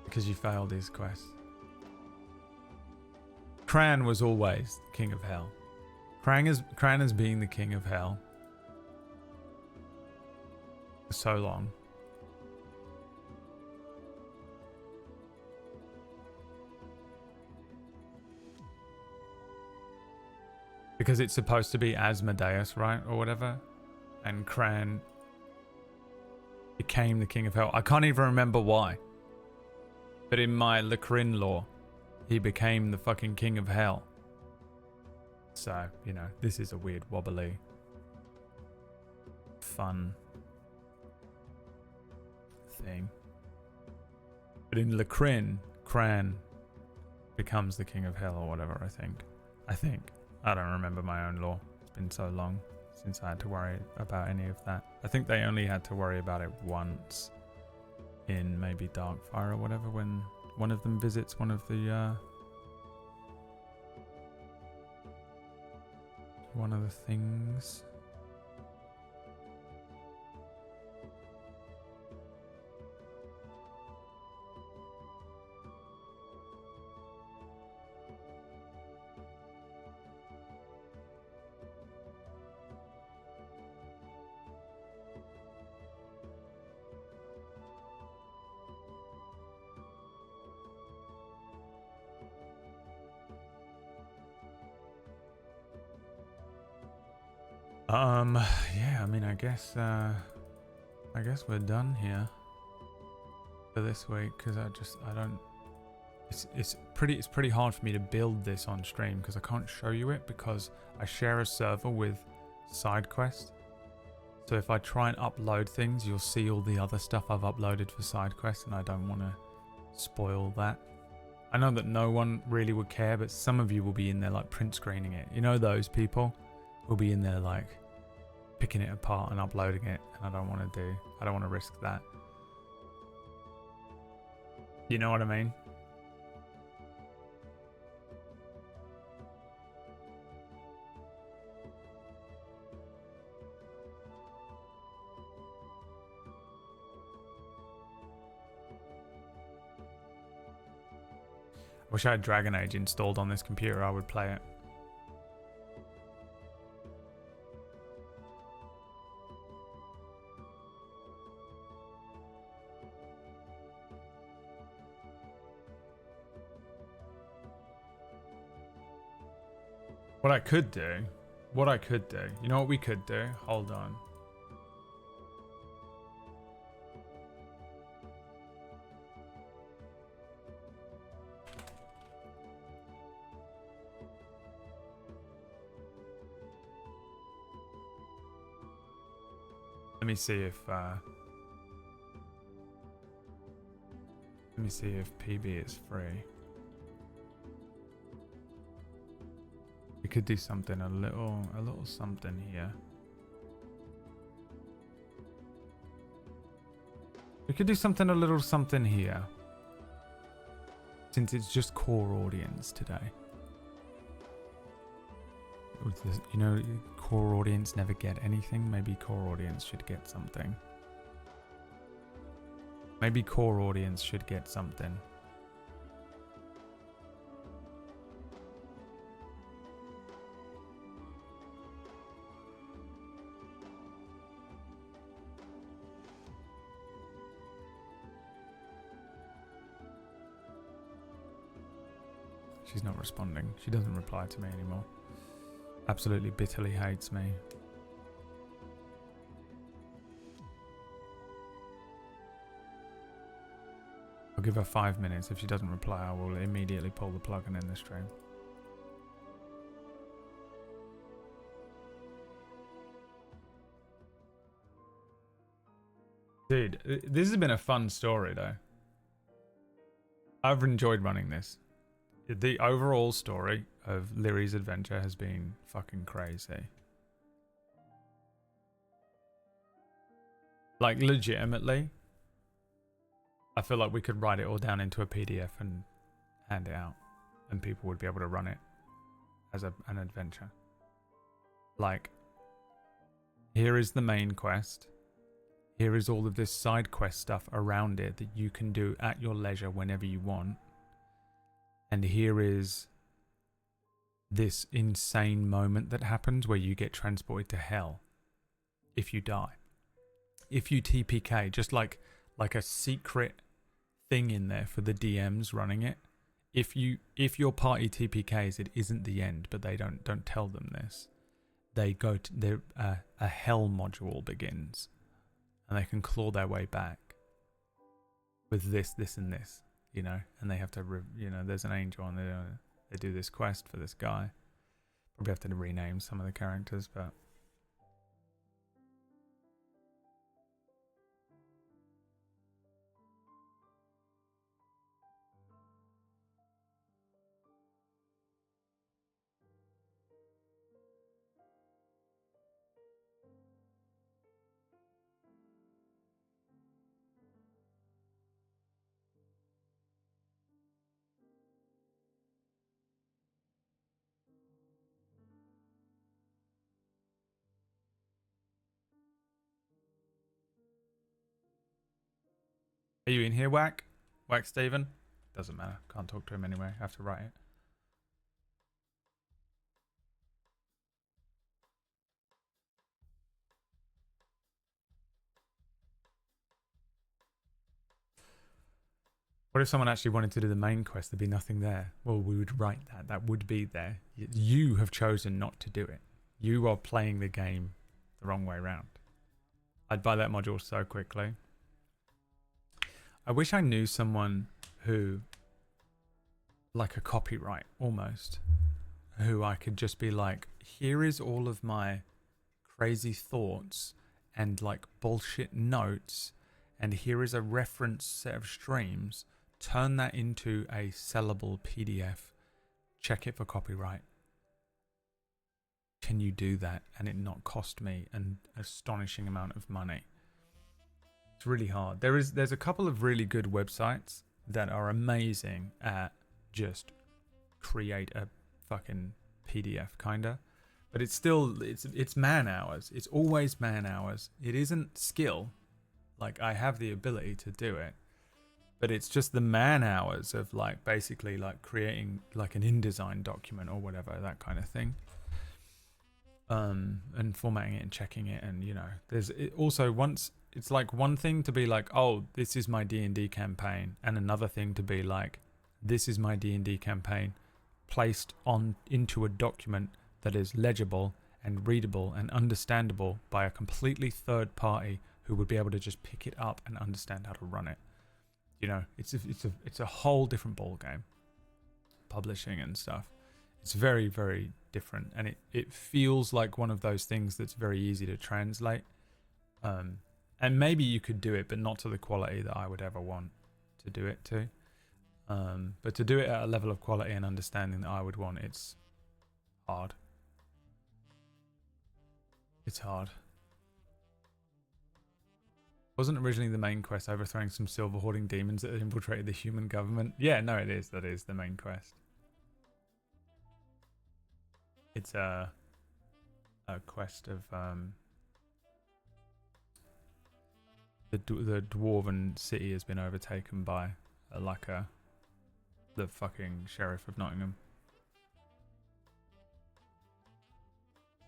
Because you failed his quest. Cran was always king of hell. Cran has been the king of hell for so long. Because it's supposed to be Asmodeus, right? Or whatever. And Cran became the king of hell. I can't even remember why. But in my Lacrin lore, he became the fucking king of hell. So, you know, this is a weird wobbly fun thing. But in Lacrin, Cran becomes the king of hell or whatever, I think. I don't remember my own lore. It's been so long since I had to worry about any of that. I think they only had to worry about it once in maybe Darkfire or whatever, when one of them visits one of the things. Yeah, I mean, I guess we're done here for this week, because I don't, it's pretty hard for me to build this on stream because I can't show you it because I share a server with SideQuest. So if I try and upload things, you'll see all the other stuff I've uploaded for SideQuest, and I don't want to spoil that. I know that no one really would care, but some of you will be in there like print screening it. You know, those people will be in there like picking it apart and uploading it, and I don't want to risk that. You know what I mean? I wish I had Dragon Age installed on this computer. I would play it. What I could do, you know what we could do? Hold on. Let me see if PB is free. We could do something a little something here. We could do something a little something here. Since it's just core audience today. You know, core audience never get anything. Maybe core audience should get something. Maybe core audience should get something. She's not responding. She doesn't reply to me anymore. Absolutely bitterly hates me. I'll give her 5 minutes. If she doesn't reply, I will immediately pull the plug and end the stream. Dude, this has been a fun story though. I've enjoyed running this. The overall story of Lyri's adventure has been fucking crazy. Like, legitimately, I feel like we could write it all down into a PDF and hand it out, and people would be able to run it as an adventure. Like, here is the main quest. Here is all of this side quest stuff around it that you can do at your leisure whenever you want. And here is this insane moment that happens where you get transported to hell if you die. If you TPK, just like a secret thing in there for the DMs running it. If your party TPKs, it isn't the end, but they don't tell them this. They go to a hell module begins, and they can claw their way back with this, and this. You know, and they have to, there's an angel and they do this quest for this guy. Probably have to rename some of the characters, but Are you in here, Whack? Whack Steven? Doesn't matter. Can't talk to him anyway. I have to write it. What if someone actually wanted to do the main quest? There'd be nothing there. Well, we would write that. That would be there. You have chosen not to do it. You are playing the game the wrong way around. I'd buy that module so quickly. I wish I knew someone who, like a copyright almost, who I could just be like, here is all of my crazy thoughts and like bullshit notes, and here is a reference set of streams. Turn that into a sellable PDF. Check it for copyright. Can you do that and it not cost me an astonishing amount of money? It's really hard. There's a couple of really good websites that are amazing at just create a fucking PDF kinda. But it's still it's man hours. It's always man hours. It isn't skill. Like, I have the ability to do it, but it's just the man hours of like basically like creating like an InDesign document or whatever, that kind of thing. And formatting it and checking it, and you know, there's also once it's like one thing to be like, oh, this is my D&D campaign, and another thing to be like, this is my D&D campaign placed on into a document that is legible and readable and understandable by a completely third party who would be able to just pick it up and understand how to run it. You know, it's a whole different ball game. Publishing and stuff. It's very, very different, and it feels like one of those things that's very easy to translate. And maybe you could do it, but not to the quality that I would ever want to do it to. But to do it at a level of quality and understanding that I would want, it's hard. It's hard. Wasn't originally the main quest overthrowing some silver hoarding demons that had infiltrated the human government? Yeah, no, it is. That is the main quest. It's a quest of the dwarven city has been overtaken by the fucking sheriff of Nottingham.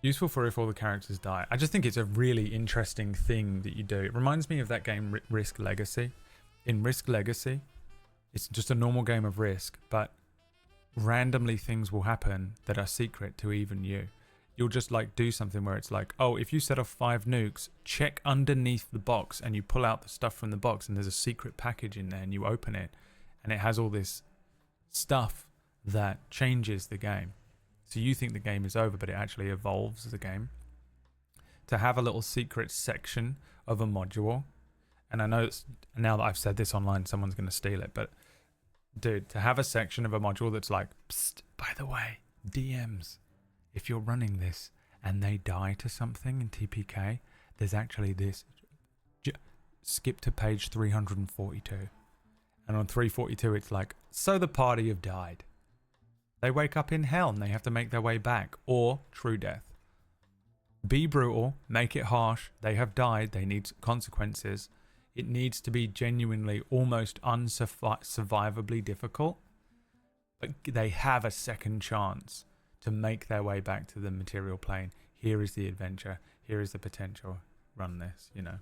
Useful for if all the characters die. I just think it's a really interesting thing that you do. It reminds me of that game Risk Legacy. In Risk Legacy, it's just a normal game of Risk, but randomly things will happen that are secret to even you. You'll just like do something where it's like, oh, if you set off 5 nukes, check underneath the box, and you pull out the stuff from the box, and there's a secret package in there, and you open it, and it has all this stuff that changes the game. So you think the game is over, but it actually evolves the game. To have a little secret section of a module, and I know it's, now that I've said this online, someone's going to steal it, but dude, to have a section of a module that's like, psst, by the way, DMs, if you're running this and they die to something in TPK, there's actually this, skip to page 342. And on 342, it's like, so the party have died. They wake up in hell and they have to make their way back, or true death. Be brutal, make it harsh. They have died, they need consequences. It needs to be genuinely almost unsurvivably difficult, but they have a second chance to make their way back to the material plane. Here is the adventure, here is the potential. Run this, you know.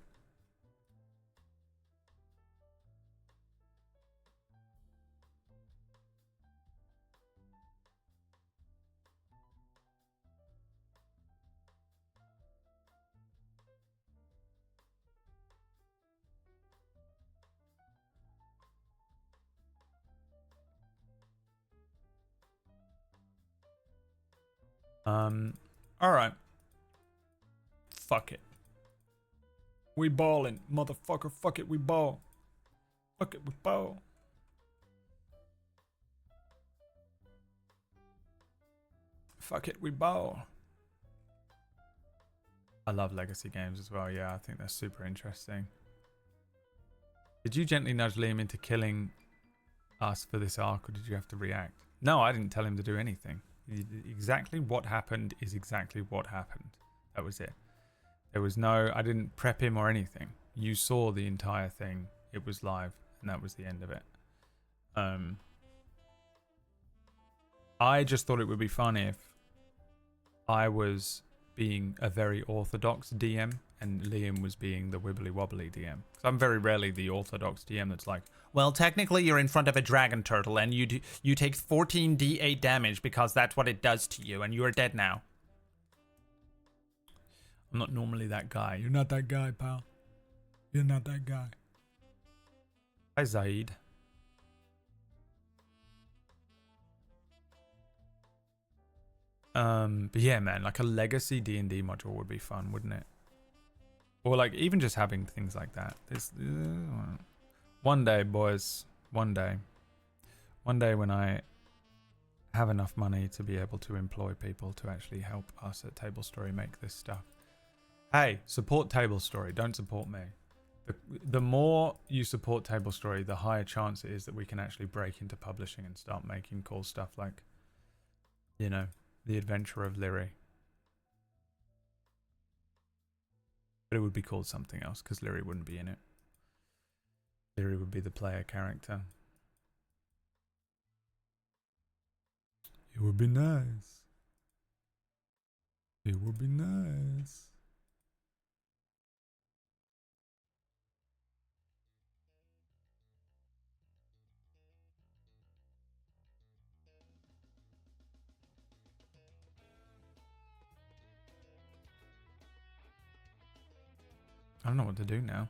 Alright. Fuck it. We ballin', motherfucker. Fuck it, we ball. Fuck it, we ball. Fuck it, we ball. I love legacy games as well. Yeah, I think they're super interesting. Did you gently nudge Liam into killing us for this arc, or did you have to react? No, I didn't tell him to do anything. Exactly what happened is exactly what happened. That was it. There was no, I didn't prep him or anything. You saw the entire thing. It was live. and that was the end of it. I just thought it would be fun if I was being a very orthodox DM and Liam was being the wibbly wobbly DM. So I'm very rarely the orthodox DM that's like, well, technically you're in front of a dragon turtle and you take 14 d8 damage because that's what it does to you and you're dead now. I'm not normally that guy. You're not that guy, pal. You're not that guy. Hi, Zaid. But yeah, man, like a legacy D&D module would be fun, wouldn't it? Or like even just having things like that. This one day, boys, one day when I have enough money to be able to employ people to actually help us at Table Story make this stuff. Hey, support Table Story, don't support me. The more you support Table Story, the higher chance it is that we can actually break into publishing and start making cool stuff like, you know, The Adventure of Lyri. But it would be called something else because Lyri wouldn't be in it. Lyri would be the player character. It would be nice. It would be nice. I don't know what to do now.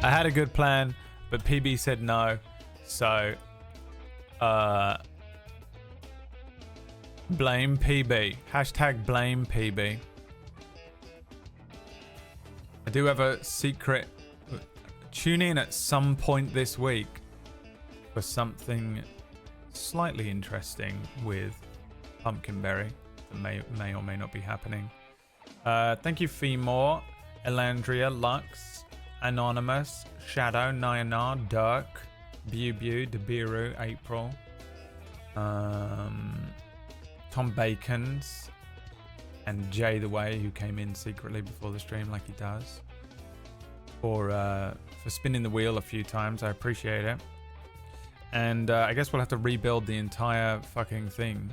I had a good plan, but PB said no, so blame PB. Hashtag blame PB. I do have a secret. Tune in at some point this week for something slightly interesting with Pumpkinberry that may or may not be happening. Thank you, Femore, Elandria, Lux, Anonymous, Shadow, Nyanar, Dirk, Bew, Debiru, April, Tom Bacons, and Jay the Way, who came in secretly before the stream like he does. For spinning the wheel a few times, I appreciate it. And I guess we'll have to rebuild the entire fucking thing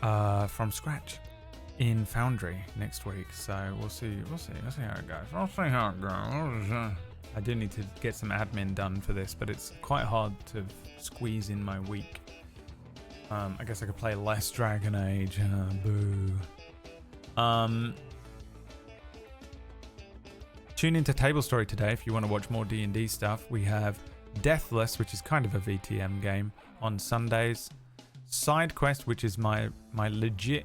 from scratch in Foundry next week. So we'll see how it goes. I do need to get some admin done for this, but it's quite hard to squeeze in my week. I guess I could play less Dragon Age. Boo. Tune into Table Story today if you want to watch more D&D stuff. We have Deathless, which is kind of a VTM game, on Sundays. Side Quest, which is my legit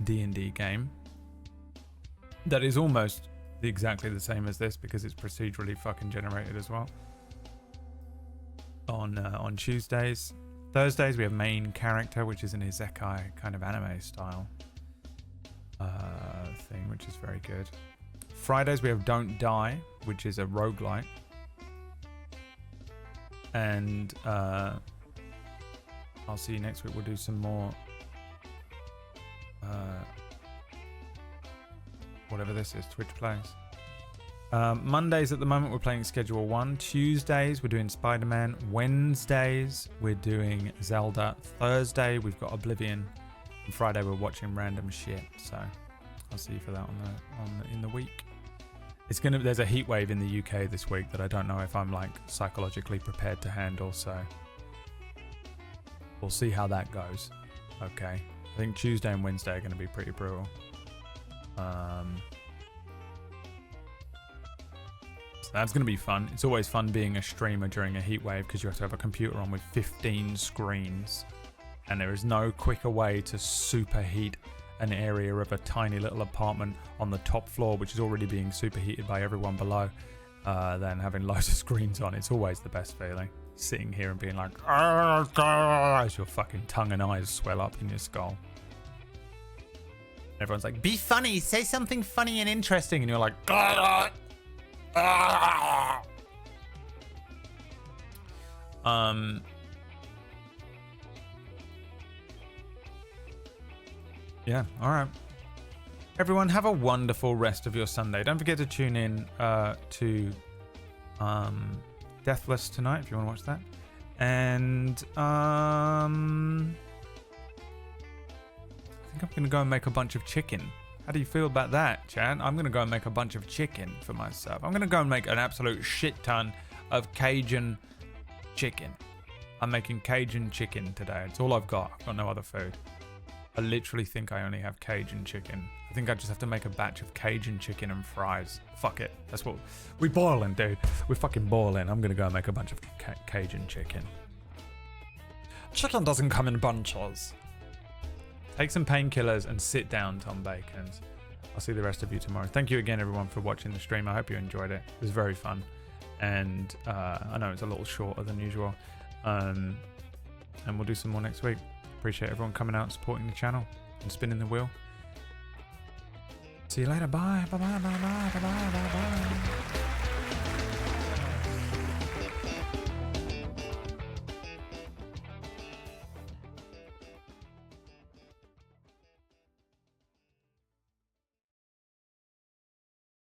D&D game. That is almost exactly the same as this because it's procedurally fucking generated as well. On Tuesdays. Thursdays we have Main Character, which is an isekai kind of anime style thing, which is very good. Fridays we have Don't Die, which is a roguelite. And I'll see you next week. We'll do some more whatever this is, Twitch plays. Mondays at the moment we're playing Schedule 1. Tuesdays we're doing Spider-Man. Wednesdays we're doing Zelda. Thursday we've got Oblivion. And Friday we're watching random shit. So I'll see you for that in the week. There's a heat wave in the UK this week that I don't know if I'm like psychologically prepared to handle, so we'll see how that goes. Okay. I think Tuesday and Wednesday are going to be pretty brutal. So that's going to be fun. It's always fun being a streamer during a heat wave because you have to have a computer on with 15 screens, and there is no quicker way to superheat an area of a tiny little apartment on the top floor, which is already being superheated by everyone below, than having loads of screens on. It's always the best feeling. Sitting here and being like, as your fucking tongue and eyes swell up in your skull. Everyone's like, be funny, say something funny and interesting. And you're like, yeah, all right. Everyone, have a wonderful rest of your Sunday. Don't forget to tune in to Deathless tonight if you want to watch that. And I think I'm gonna go and make a bunch of chicken. How do you feel about that, Chad? I'm gonna go and make a bunch of chicken for myself. I'm gonna go and make an absolute shit ton of Cajun chicken. I'm making Cajun chicken today. It's all I've got. I've got no other food. I literally think I only have Cajun chicken. I think I just have to make a batch of Cajun chicken and fries. Fuck it. That's what we boiling, dude. We're fucking boiling. I'm gonna go and make a bunch of Cajun chicken. Chicken doesn't come in bunches. Take some painkillers and sit down, Tom Bacons. I'll see the rest of you tomorrow. Thank you again, everyone, for watching the stream. I hope you enjoyed it. It was very fun. And I know it's a little shorter than usual. And we'll do some more next week. Appreciate everyone coming out and supporting the channel and spinning the wheel. See you later. Bye. Bye. Bye. Bye. Bye. Bye. Bye. Bye.